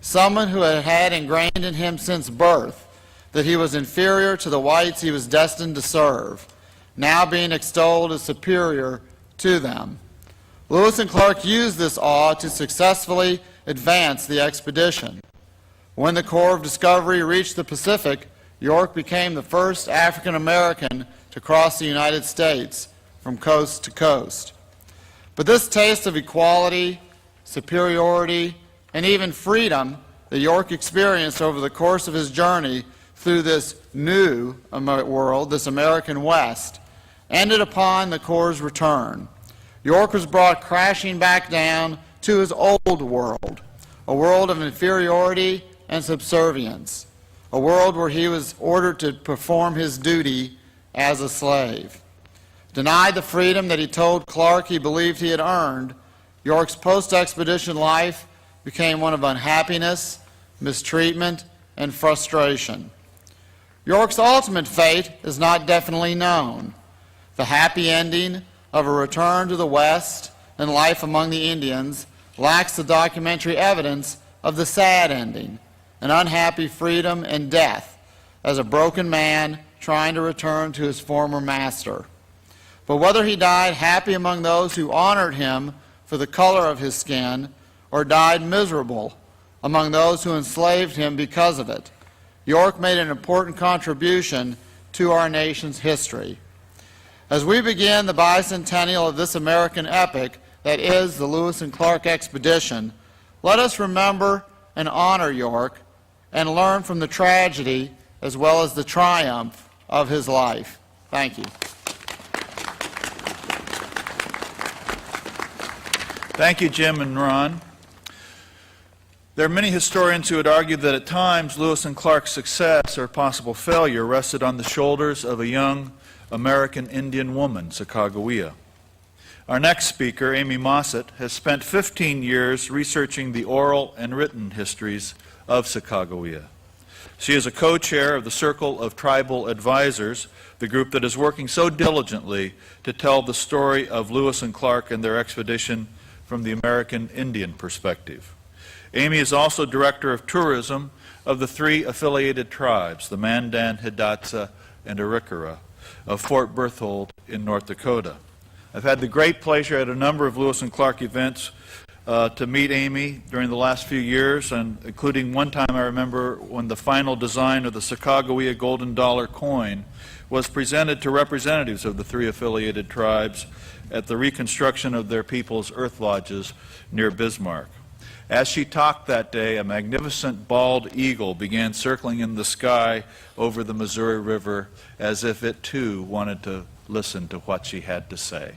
Someone who had had ingrained in him since birth that he was inferior to the whites he was destined to serve, now being extolled as superior to them. Lewis and Clark used this awe to successfully advance the expedition. When the Corps of Discovery reached the Pacific, York became the first African American to cross the United States from coast to coast. But this taste of equality, superiority, and even freedom that York experienced over the course of his journey through this new world, this American West, ended upon the Corps' return. York was brought crashing back down to his old world, a world of inferiority and subservience, a world where he was ordered to perform his duty as a slave. Denied the freedom that he told Clark he believed he had earned, York's post-expedition life became one of unhappiness, mistreatment, and frustration. York's ultimate fate is not definitely known. The happy ending of a return to the West and life among the Indians lacks the documentary evidence of the sad ending, an unhappy freedom and death as a broken man trying to return to his former master. But whether he died happy among those who honored him for the color of his skin, or died miserable among those who enslaved him because of it, York made an important contribution to our nation's history. As we begin the bicentennial of this American epic that is the Lewis and Clark expedition, let us remember and honor York and learn from the tragedy as well as the triumph of his life. Thank you. Thank you, Jim and Ron. There are many historians who would argue that at times Lewis and Clark's success or possible failure rested on the shoulders of a young American Indian woman, Sacagawea. Our next speaker, Amy Mossett, has spent 15 years researching the oral and written histories of Sacagawea. She is a co-chair of the Circle of Tribal Advisors, the group that is working so diligently to tell the story of Lewis and Clark and their expedition from the American Indian perspective. Amy is also Director of Tourism of the 3 affiliated tribes, the Mandan, Hidatsa, and Arikara, of Fort Berthold in North Dakota. I've had the great pleasure at a number of Lewis and Clark events to meet Amy during the last few years, and including one time I remember when the final design of the Sacagawea golden dollar coin was presented to representatives of the 3 affiliated tribes at the reconstruction of their people's earth lodges near Bismarck. As she talked that day, a magnificent bald eagle began circling in the sky over the Missouri River as if it too wanted to listen to what she had to say.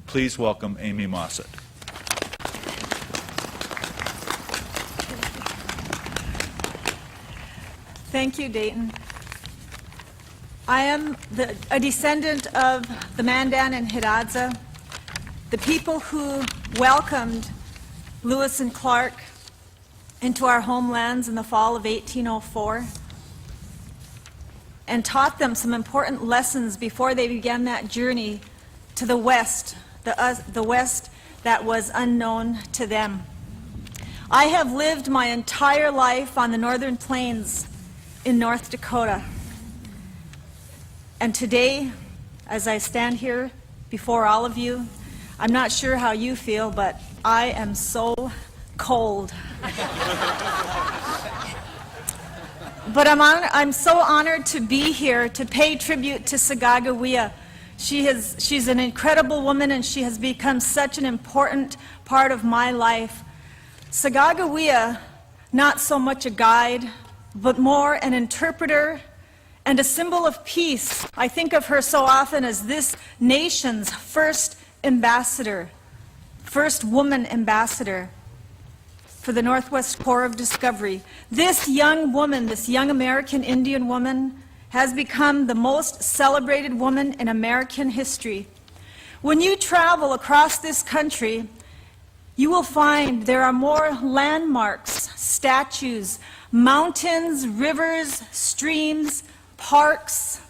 Please welcome Amy Mossett. Thank you, Dayton. I am a descendant of the Mandan and Hidatsa, the people who welcomed Lewis and Clark into our homelands in the fall of 1804 and taught them some important lessons before they began that journey to the West, the West that was unknown to them. I have lived my entire life on the northern plains in North Dakota. And today, as I stand here before all of you, I'm not sure how you feel, but I am so cold. But I'm so honored to be here to pay tribute to Sacagawea. She's an incredible woman, and she has become such an important part of my life. Sacagawea, not so much a guide, but more an interpreter and a symbol of peace. I think of her so often as this nation's first ambassador, first woman ambassador for the Northwest Corps of Discovery. This young woman, this young American Indian woman, has become the most celebrated woman in American history. When you travel across this country, you will find there are more landmarks, statues, mountains, rivers, streams, parks,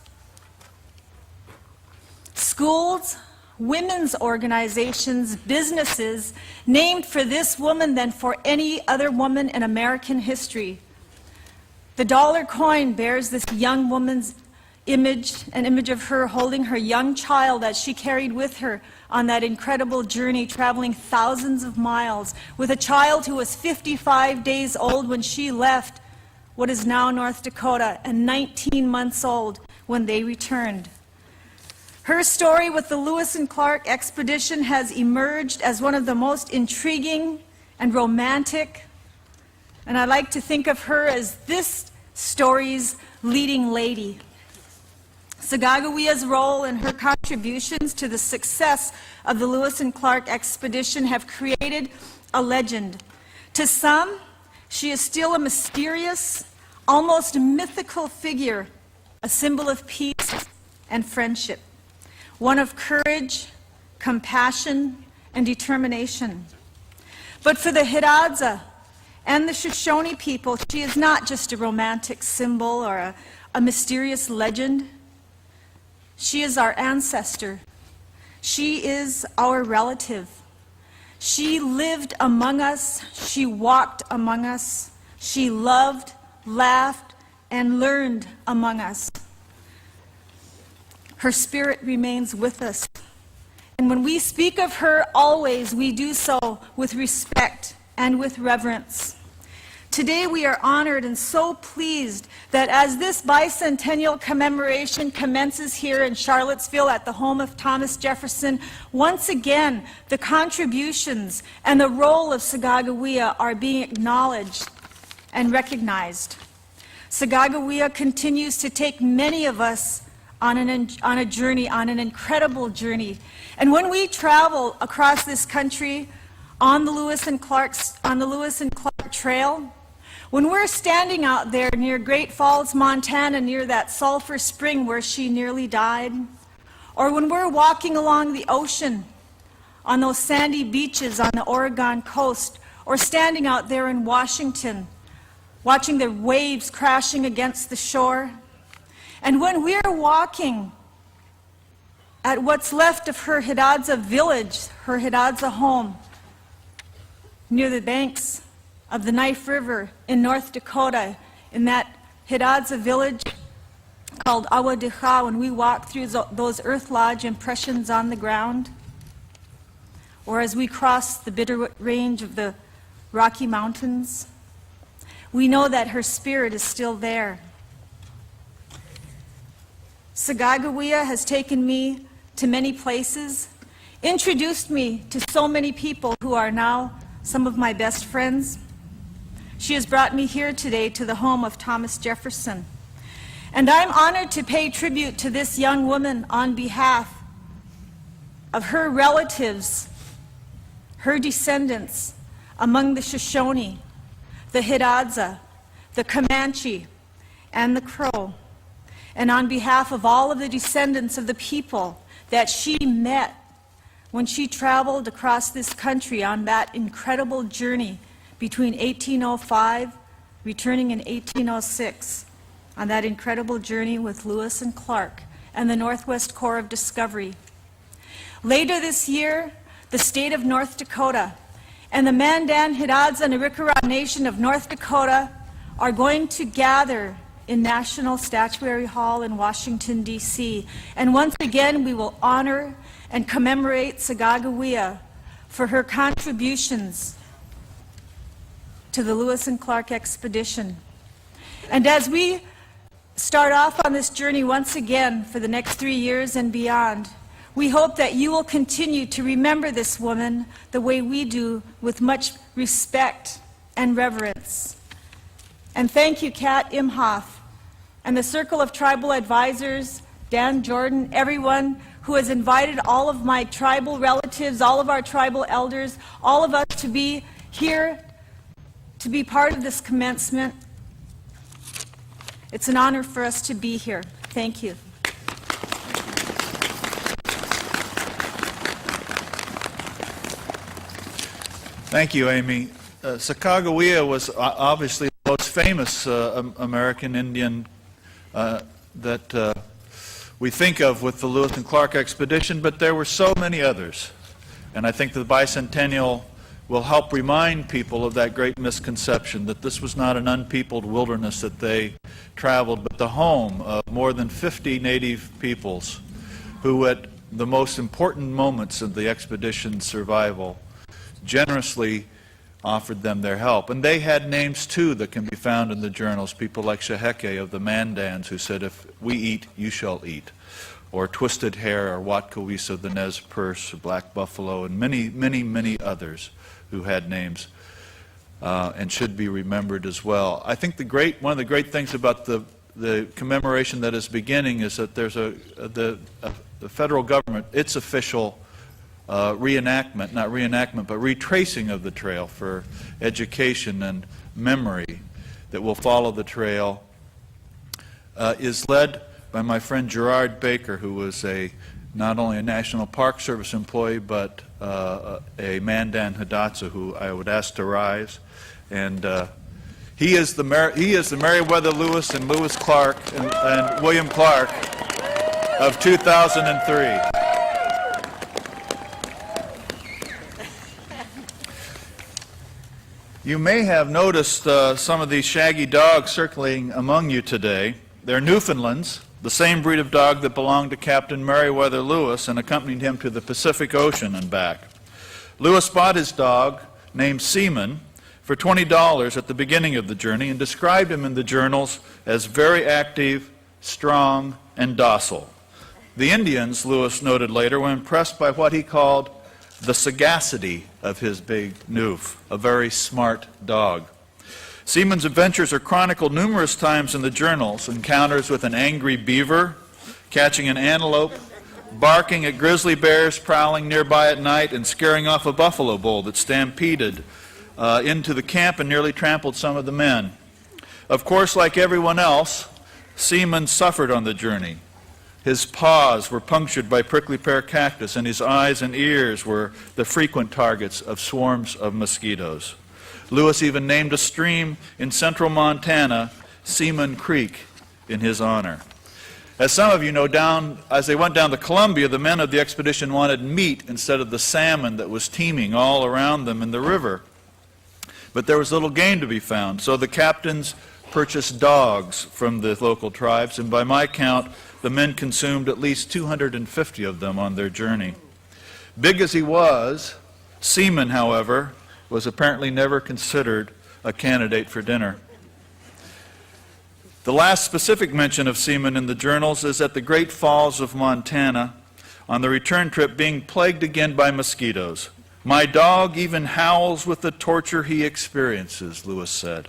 schools, women's organizations, businesses named for this woman than for any other woman in American history. The dollar coin bears this young woman's image, an image of her holding her young child that she carried with her on that incredible journey, traveling thousands of miles, with a child who was 55 days old when she left what is now North Dakota, and 19 months old when they returned. Her story with the Lewis and Clark expedition has emerged as one of the most intriguing and romantic, and I like to think of her as this story's leading lady. Sacagawea's role and her contributions to the success of the Lewis and Clark expedition have created a legend. To some, she is still a mysterious, almost mythical figure, a symbol of peace and friendship, one of courage, compassion, and determination. But for the Hidatsa and the Shoshone people, she is not just a romantic symbol or a mysterious legend. She is our ancestor. She is our relative. She lived among us, she walked among us, she loved, laughed, and learned among us. Her spirit remains with us. And when we speak of her always, we do so with respect and with reverence. Today we are honored and so pleased that as this bicentennial commemoration commences here in Charlottesville at the home of Thomas Jefferson, once again the contributions and the role of Sacagawea are being acknowledged and recognized. Sacagawea continues to take many of us on a journey, on an incredible journey. And when we travel across this country on the Lewis and Clark Trail, when we're standing out there near Great Falls, Montana, near that sulfur spring where she nearly died, or when we're walking along the ocean on those sandy beaches on the Oregon coast, or standing out there in Washington, watching the waves crashing against the shore, and when we're walking at what's left of her Hidatsa village, her Hidatsa home, near the banks of the Knife River in North Dakota, in that Hidatsa village called Awadikha, when we walk through those Earth Lodge impressions on the ground, or as we cross the Bitterroot Range of the Rocky Mountains, we know that her spirit is still there. Sacagawea has taken me to many places, introduced me to so many people who are now some of my best friends. She has brought me here today to the home of Thomas Jefferson. And I'm honored to pay tribute to this young woman on behalf of her relatives, her descendants among the Shoshone, the Hidatsa, the Comanche, and the Crow, and on behalf of all of the descendants of the people that she met when she traveled across this country on that incredible journey between 1805, returning in 1806, on that incredible journey with Lewis and Clark and the Northwest Corps of Discovery. Later this year, the state of North Dakota and the Mandan, Hidatsa, and Arikara Nation of North Dakota are going to gather in National Statuary Hall in Washington, D.C. And once again, we will honor and commemorate Sacagawea for her contributions to the Lewis and Clark expedition. And as we start off on this journey once again for the next 3 years and beyond, we hope that you will continue to remember this woman the way we do, with much respect and reverence. And thank you, Kat Imhoff, and the Circle of Tribal Advisors, Dan Jordan, everyone who has invited all of my tribal relatives, all of our tribal elders, all of us to be here, to be part of this commencement. It's an honor for us to be here. Thank you. Thank you, Amy. Sacagawea was obviously the most famous American Indian that we think of with the Lewis and Clark expedition, but there were so many others. And I think the Bicentennial will help remind people of that great misconception that this was not an unpeopled wilderness that they traveled, but the home of more than 50 native peoples who at the most important moments of the expedition's survival generously offered them their help. And they had names too that can be found in the journals, people like Sheheke of the Mandans, who said, "If we eat, you shall eat," or Twisted Hair, or Watkawisa, the Nez Perce, Black Buffalo, and many, many, many others who had names and should be remembered as well. I think one of the great things about the commemoration that is beginning is that there's the federal government, its official reenactment, not reenactment, but retracing of the trail for education and memory that will follow the trail is led by my friend Gerard Baker, who was not only a National Park Service employee, but a Mandan Hidatsa, who I would ask to rise. And he is the Meriwether Lewis and Lewis Clark and William Clark of 2003. You may have noticed some of these shaggy dogs circling among you today. They're Newfoundlands, the same breed of dog that belonged to Captain Meriwether Lewis and accompanied him to the Pacific Ocean and back. Lewis bought his dog, named Seaman, for $20 at the beginning of the journey and described him in the journals as very active, strong, and docile. The Indians, Lewis noted later, were impressed by what he called the sagacity of his big Newf, a very smart dog. Seaman's adventures are chronicled numerous times in the journals: encounters with an angry beaver, catching an antelope, barking at grizzly bears prowling nearby at night, and scaring off a buffalo bull that stampeded into the camp and nearly trampled some of the men. Of course, like everyone else, Seaman suffered on the journey. His paws were punctured by prickly pear cactus, and his eyes and ears were the frequent targets of swarms of mosquitoes. Lewis even named a stream in central Montana Seaman Creek in his honor. As some of you know, as they went down the Columbia, the men of the expedition wanted meat instead of the salmon that was teeming all around them in the river. But there was little game to be found, so the captains purchased dogs from the local tribes, and by my count, the men consumed at least 250 of them on their journey. Big as he was, Seaman, however, was apparently never considered a candidate for dinner. The last specific mention of Seaman in the journals is at the Great Falls of Montana on the return trip, being plagued again by mosquitoes. "My dog even howls with the torture he experiences," Lewis said.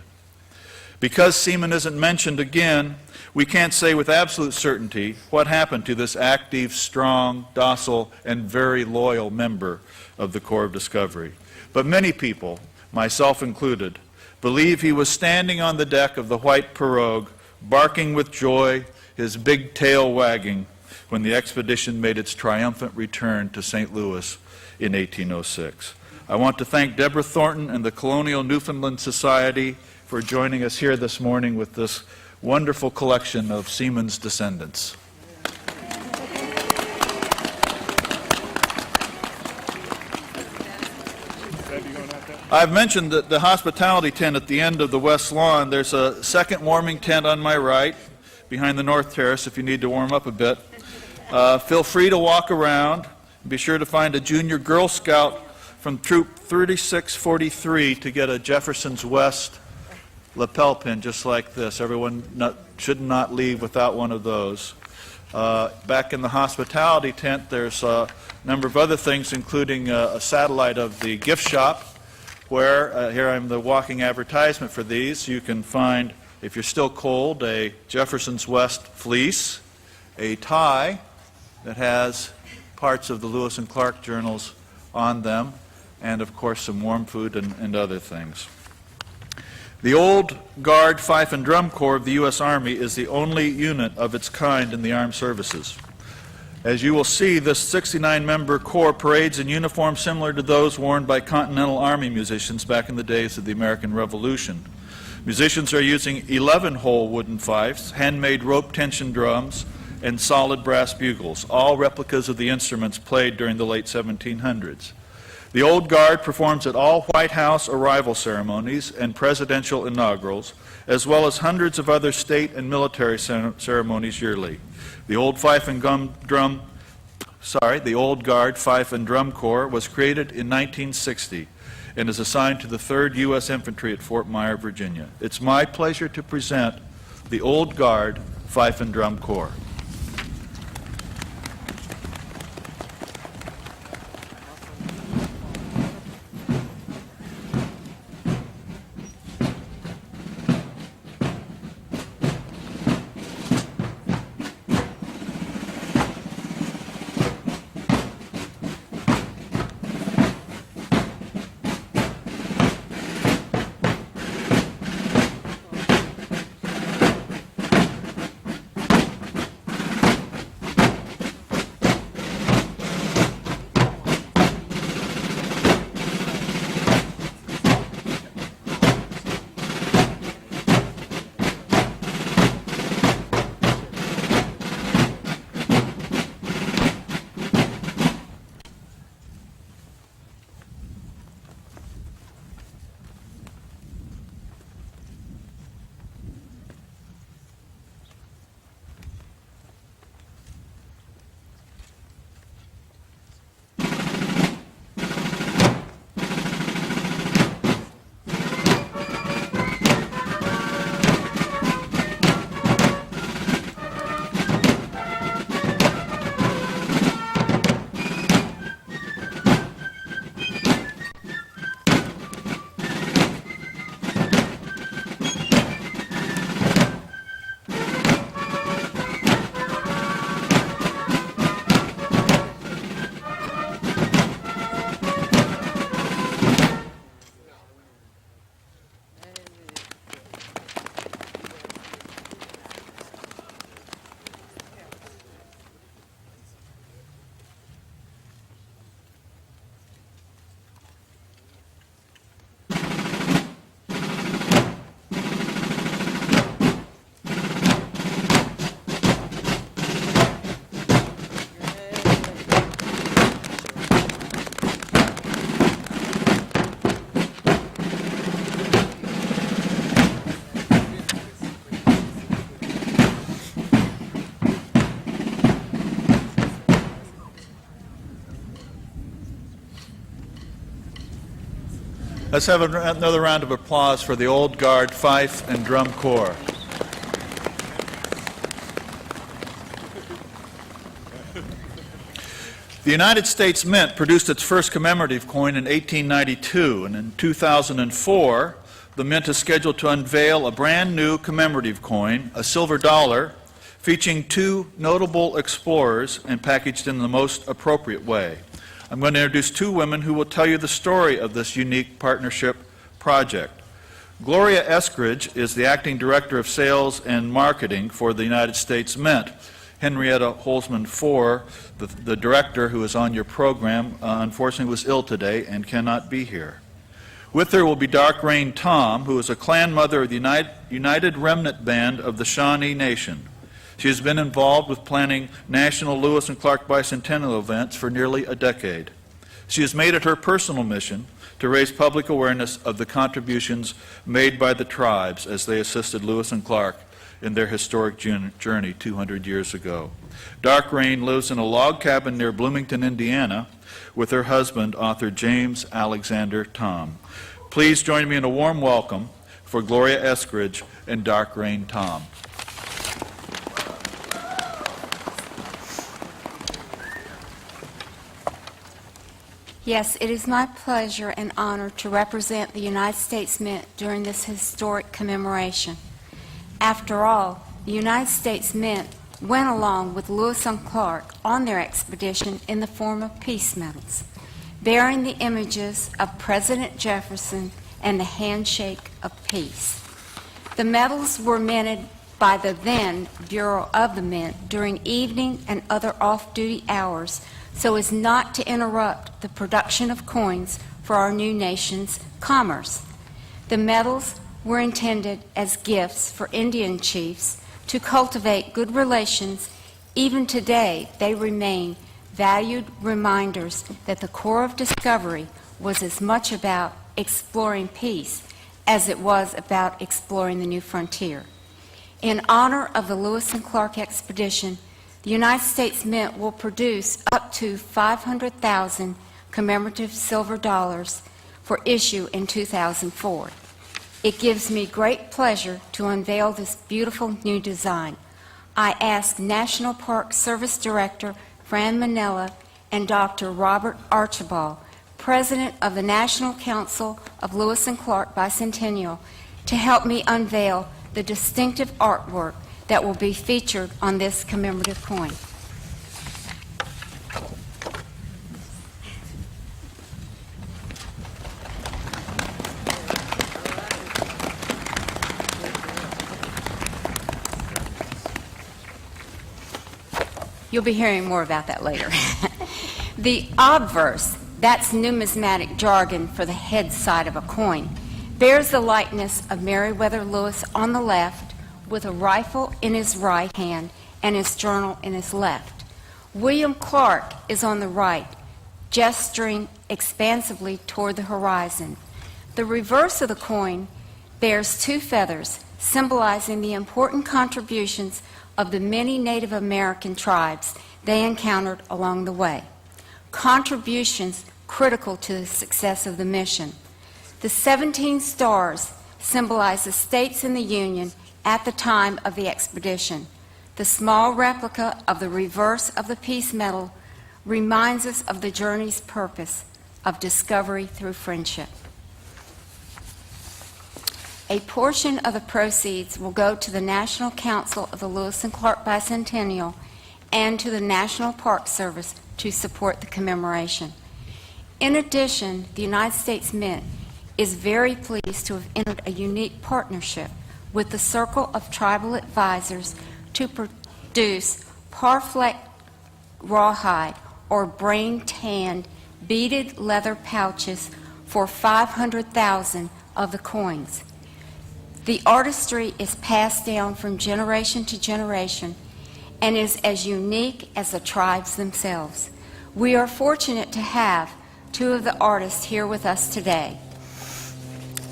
Because Seaman isn't mentioned again, we can't say with absolute certainty what happened to this active, strong, docile, and very loyal member of the Corps of Discovery. But many people, myself included, believe he was standing on the deck of the White Pirogue, barking with joy, his big tail wagging, when the expedition made its triumphant return to St. Louis in 1806. I want to thank Deborah Thornton and the Colonial Newfoundland Society for joining us here this morning with this wonderful collection of Seaman's descendants. I've mentioned that the hospitality tent at the end of the west lawn. There's a second warming tent on my right, behind the north terrace, if you need to warm up a bit. Feel free to walk around. Be sure to find a junior Girl Scout from Troop 3643 to get a Jefferson's West lapel pin just like this. Everyone should not leave without one of those. Back in the hospitality tent, there's a number of other things, including a satellite of the gift shop, where, here I'm the walking advertisement for these. You can find, if you're still cold, a Jefferson's West fleece, a tie that has parts of the Lewis and Clark journals on them, and of course some warm food and other things. The Old Guard Fife and Drum Corps of the U.S. Army is the only unit of its kind in the armed services. As you will see, this 69-member corps parades in uniforms similar to those worn by Continental Army musicians back in the days of the American Revolution. Musicians are using 11-hole wooden fifes, handmade rope tension drums, and solid brass bugles, all replicas of the instruments played during the late 1700s. The Old Guard performs at all White House arrival ceremonies and presidential inaugurals, as well as hundreds of other state and military ceremonies yearly. The Old Guard Fife and Drum Corps was created in 1960 and is assigned to the 3rd U.S. Infantry at Fort Myer, Virginia. It's my pleasure to present the Old Guard Fife and Drum Corps. Let's have another round of applause for the Old Guard Fife and Drum Corps. The United States Mint produced its first commemorative coin in 1892, and in 2004, the Mint is scheduled to unveil a brand new commemorative coin, a silver dollar, featuring two notable explorers and packaged in the most appropriate way. I'm going to introduce two women who will tell you the story of this unique partnership project. Gloria Eskridge is the Acting Director of Sales and Marketing for the United States Mint. Henrietta Holzman Foer, the director who is on your program, unfortunately was ill today and cannot be here. With her will be Dark Rain Tom, who is a clan mother of the United Remnant Band of the Shawnee Nation. She has been involved with planning national Lewis and Clark Bicentennial events for nearly a decade. She has made it her personal mission to raise public awareness of the contributions made by the tribes as they assisted Lewis and Clark in their historic journey 200 years ago. Dark Rain lives in a log cabin near Bloomington, Indiana, with her husband, author James Alexander Tom. Please join me in a warm welcome for Gloria Eskridge and Dark Rain Tom. Yes, it is my pleasure and honor to represent the United States Mint during this historic commemoration. After all, the United States Mint went along with Lewis and Clark on their expedition in the form of peace medals, bearing the images of President Jefferson and the handshake of peace. The medals were minted by the then Bureau of the Mint during evening and other off-duty hours so as not to interrupt the production of coins for our new nation's commerce. The medals were intended as gifts for Indian chiefs to cultivate good relations. Even today, they remain valued reminders that the Corps of Discovery was as much about exploring peace as it was about exploring the new frontier. In honor of the Lewis and Clark expedition, the United States Mint will produce up to 500,000 commemorative silver dollars for issue in 2004. It gives me great pleasure to unveil this beautiful new design. I ask National Park Service Director Fran Manella and Dr. Robert Archibald, President of the National Council of Lewis and Clark Bicentennial, to help me unveil the distinctive artwork that will be featured on this commemorative coin. You'll be hearing more about that later. The obverse, that's numismatic jargon for the head side of a coin, bears the likeness of Meriwether Lewis on the left, with a rifle in his right hand and his journal in his left. William Clark is on the right, gesturing expansively toward the horizon. The reverse of the coin bears two feathers, symbolizing the important contributions of the many Native American tribes they encountered along the way. Contributions critical to the success of the mission. The 17 stars symbolize the states in the Union at the time of the expedition. The small replica of the reverse of the peace medal reminds us of the journey's purpose of discovery through friendship. A portion of the proceeds will go to the National Council of the Lewis and Clark Bicentennial and to the National Park Service to support the commemoration. In addition, the United States Mint is very pleased to have entered a unique partnership with the Circle of Tribal Advisors to produce parfleck rawhide or brain-tanned beaded leather pouches for 500,000 of the coins. The artistry is passed down from generation to generation and is as unique as the tribes themselves. We are fortunate to have two of the artists here with us today.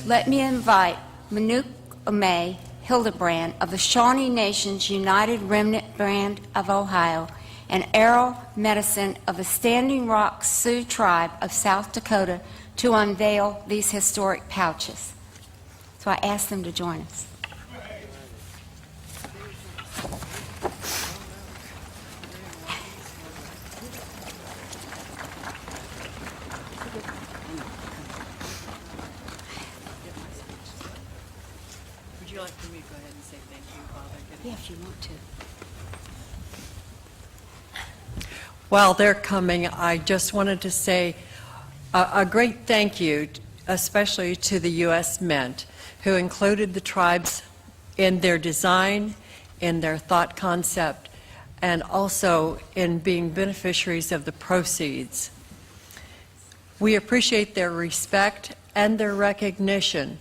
Let me invite Manuk May Hildebrand of the Shawnee Nation's United Remnant Band of Ohio and oral medicine of the Standing Rock Sioux tribe of South Dakota to unveil these historic pouches. So I ask them to join us. Would you like for me to go ahead and say thank you while they're getting... Yeah, if you want to. While they're coming, I just wanted to say a great thank you, especially to the U.S. Mint, who included the tribes in their design, in their thought concept, and also in being beneficiaries of the proceeds. We appreciate their respect and their recognition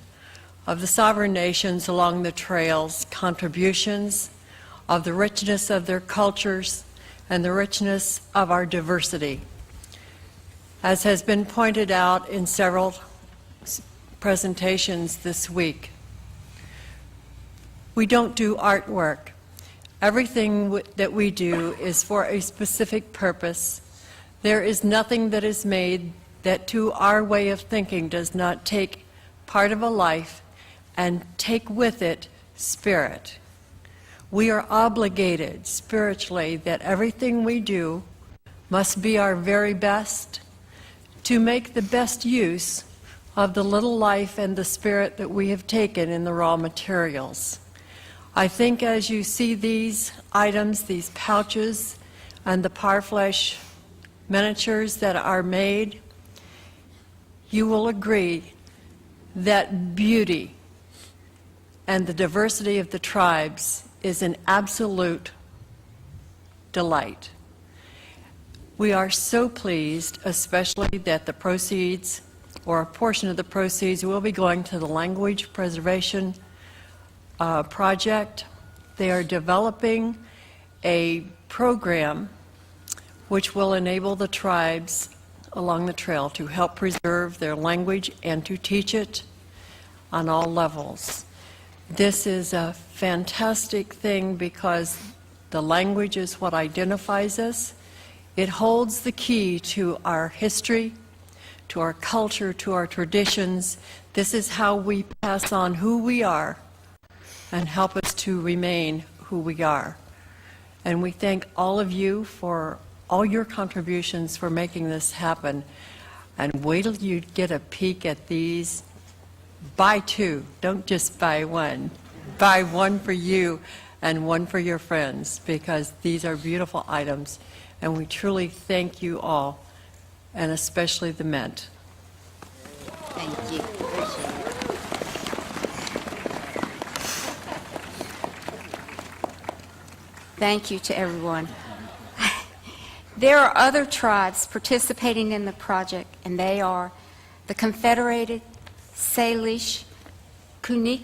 of the sovereign nations along the trail's contributions, of the richness of their cultures, and the richness of our diversity. As has been pointed out in several presentations this week, we don't do artwork. Everything that we do is for a specific purpose. There is nothing that is made that, to our way of thinking, does not take part of a life and take with it spirit. We are obligated spiritually that everything we do must be our very best to make the best use of the little life and the spirit that we have taken in the raw materials. I think as you see these items, these pouches, and the parfleche miniatures that are made, you will agree that beauty and the diversity of the tribes is an absolute delight. We are so pleased, especially that the proceeds, or a portion of the proceeds, will be going to the language preservation project. They are developing a program which will enable the tribes along the trail to help preserve their language and to teach it on all levels. This is a fantastic thing because the language is what identifies us. It holds the key to our history, to our culture, to our traditions. This is how we pass on who we are and help us to remain who we are. And we thank all of you for all your contributions for making this happen. And wait till you get a peek at these. Buy two, don't just buy one. Buy one for you and one for your friends, because these are beautiful items, and we truly thank you all, and especially the Mint. Thank you. Appreciate it. Thank you to everyone. There are other tribes participating in the project, and they are the Confederated Salish, Tunicani,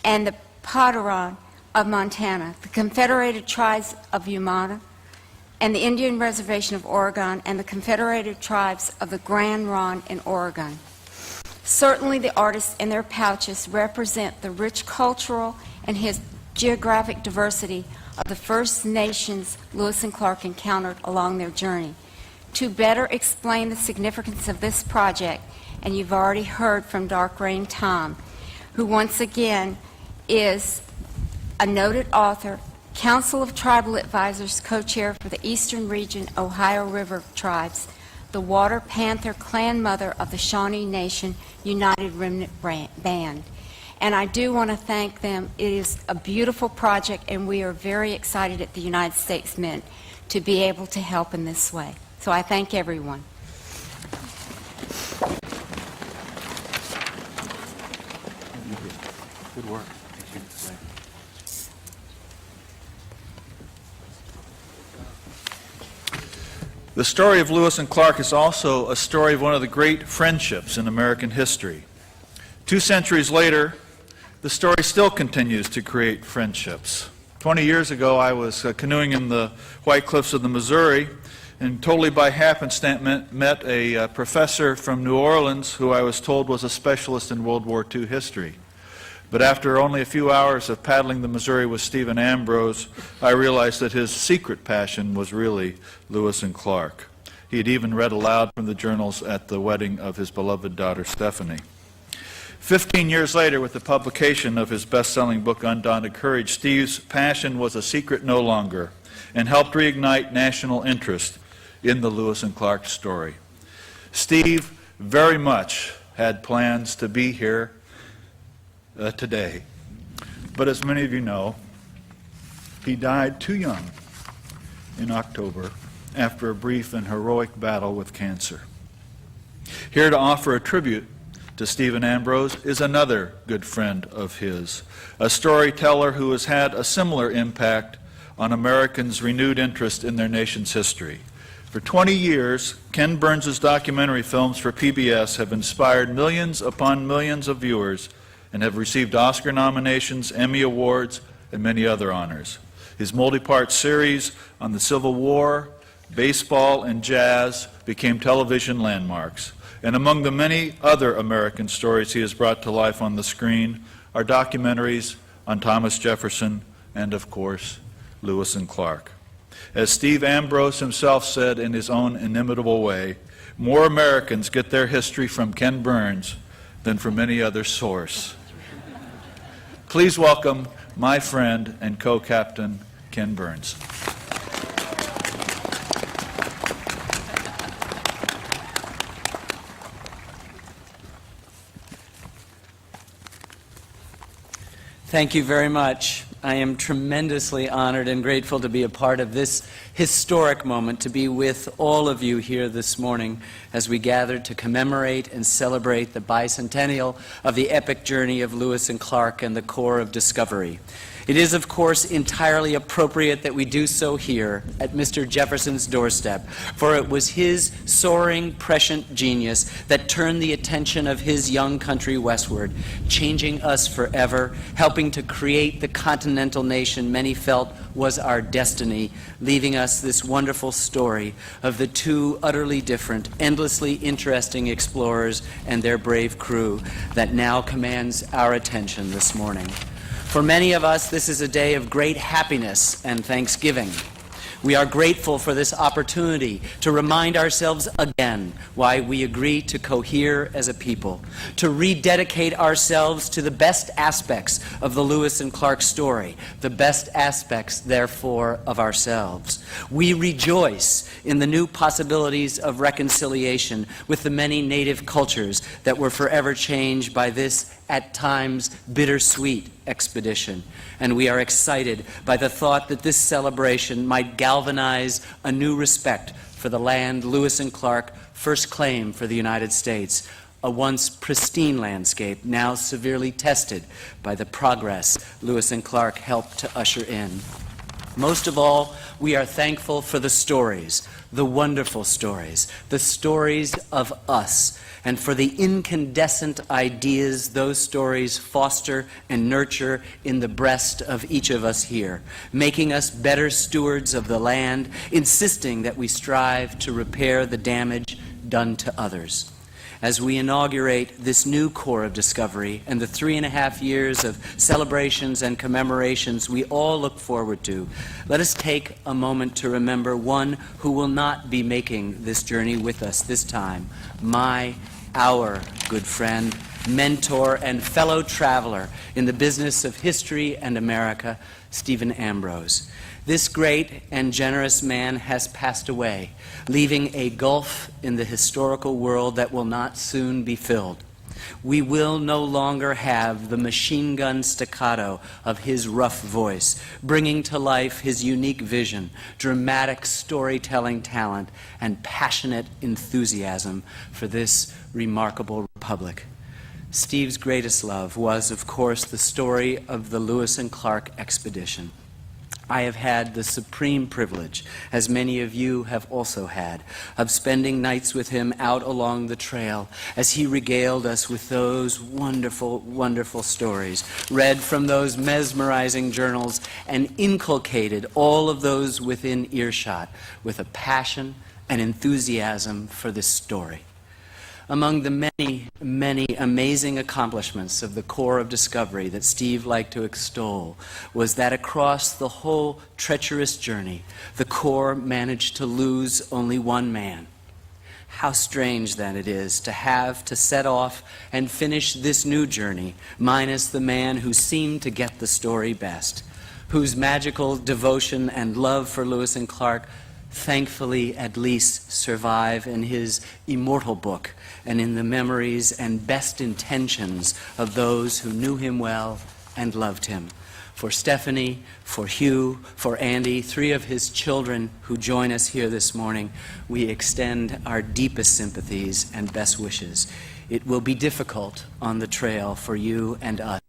and the Potawatomi of Montana, the Confederated Tribes of Umana, and the Indian Reservation of Oregon, and the Confederated Tribes of the Grand Ronde in Oregon. Certainly the artists and their pouches represent the rich cultural and geographic diversity of the First Nations Lewis and Clark encountered along their journey. To better explain the significance of this project, and you've already heard from Dark Rain Tom, who once again is a noted author, Council of Tribal Advisors co-chair for the Eastern Region Ohio River Tribes, the Water Panther clan mother of the Shawnee Nation United Remnant Band. And I do want to thank them. It is a beautiful project, and we are very excited at the United States Mint to be able to help in this way. So I thank everyone. Good work. The story of Lewis and Clark is also a story of one of the great friendships in American history. 2 centuries later, the story still continues to create friendships. 20 years ago, I was canoeing in the White Cliffs of the Missouri, and totally by happenstance met a professor from New Orleans who I was told was a specialist in World War II history. But after only a few hours of paddling the Missouri with Stephen Ambrose, I realized that his secret passion was really Lewis and Clark. He had even read aloud from the journals at the wedding of his beloved daughter, Stephanie. 15 years later, with the publication of his best-selling book, Undaunted Courage, Steve's passion was a secret no longer and helped reignite national interest in the Lewis and Clark story. Steve very much had plans to be here today, but as many of you know, he died too young in October after a brief and heroic battle with cancer. Here to offer a tribute to Stephen Ambrose is another good friend of his, a storyteller who has had a similar impact on Americans' renewed interest in their nation's history. For 20 years, Ken Burns' documentary films for PBS have inspired millions upon millions of viewers and have received Oscar nominations, Emmy Awards, and many other honors. His multi-part series on the Civil War, baseball, and jazz became television landmarks. And among the many other American stories he has brought to life on the screen are documentaries on Thomas Jefferson and, of course, Lewis and Clark. As Steve Ambrose himself said in his own inimitable way, more Americans get their history from Ken Burns than from any other source. Please welcome my friend and co-captain, Ken Burns. Thank you very much. I am tremendously honored and grateful to be a part of this historic moment, to be with all of you here this morning as we gather to commemorate and celebrate the bicentennial of the epic journey of Lewis and Clark and the Corps of Discovery. It is, of course, entirely appropriate that we do so here at Mr. Jefferson's doorstep, for it was his soaring, prescient genius that turned the attention of his young country westward, changing us forever, helping to create the continental nation many felt was our destiny, leaving us this wonderful story of the two utterly different, endlessly interesting explorers and their brave crew that now commands our attention this morning. For many of us, this is a day of great happiness and thanksgiving. We are grateful for this opportunity to remind ourselves again why we agree to cohere as a people, to rededicate ourselves to the best aspects of the Lewis and Clark story, the best aspects, therefore, of ourselves. We rejoice in the new possibilities of reconciliation with the many native cultures that were forever changed by this, at times, bittersweet expedition. And we are excited by the thought that this celebration might galvanize a new respect for the land Lewis and Clark first claimed for the United States, a once pristine landscape now severely tested by the progress Lewis and Clark helped to usher in. Most of all, we are thankful for the stories, the wonderful stories, the stories of us, and for the incandescent ideas those stories foster and nurture in the breast of each of us here, making us better stewards of the land, insisting that we strive to repair the damage done to others. As we inaugurate this new Corps of Discovery and the 3.5 years of celebrations and commemorations we all look forward to, let us take a moment to remember one who will not be making this journey with us this time, our good friend, mentor, and fellow traveler in the business of history and America, Stephen Ambrose. This great and generous man has passed away, leaving a gulf in the historical world that will not soon be filled. We will no longer have the machine gun staccato of his rough voice, bringing to life his unique vision, dramatic storytelling talent, and passionate enthusiasm for this remarkable republic. Steve's greatest love was, of course, the story of the Lewis and Clark expedition. I have had the supreme privilege, as many of you have also had, of spending nights with him out along the trail as he regaled us with those wonderful, wonderful stories, read from those mesmerizing journals, and inculcated all of those within earshot with a passion and enthusiasm for this story. Among the many, many amazing accomplishments of the Corps of Discovery that Steve liked to extol was that across the whole treacherous journey, the Corps managed to lose only one man. How strange, then, it is to have to set off and finish this new journey minus the man who seemed to get the story best, whose magical devotion and love for Lewis and Clark thankfully at least survive in his immortal book and in the memories and best intentions of those who knew him well and loved him. For Stephanie, for Hugh, for Andy, 3 of his children who join us here this morning, we extend our deepest sympathies and best wishes. It will be difficult on the trail for you and us.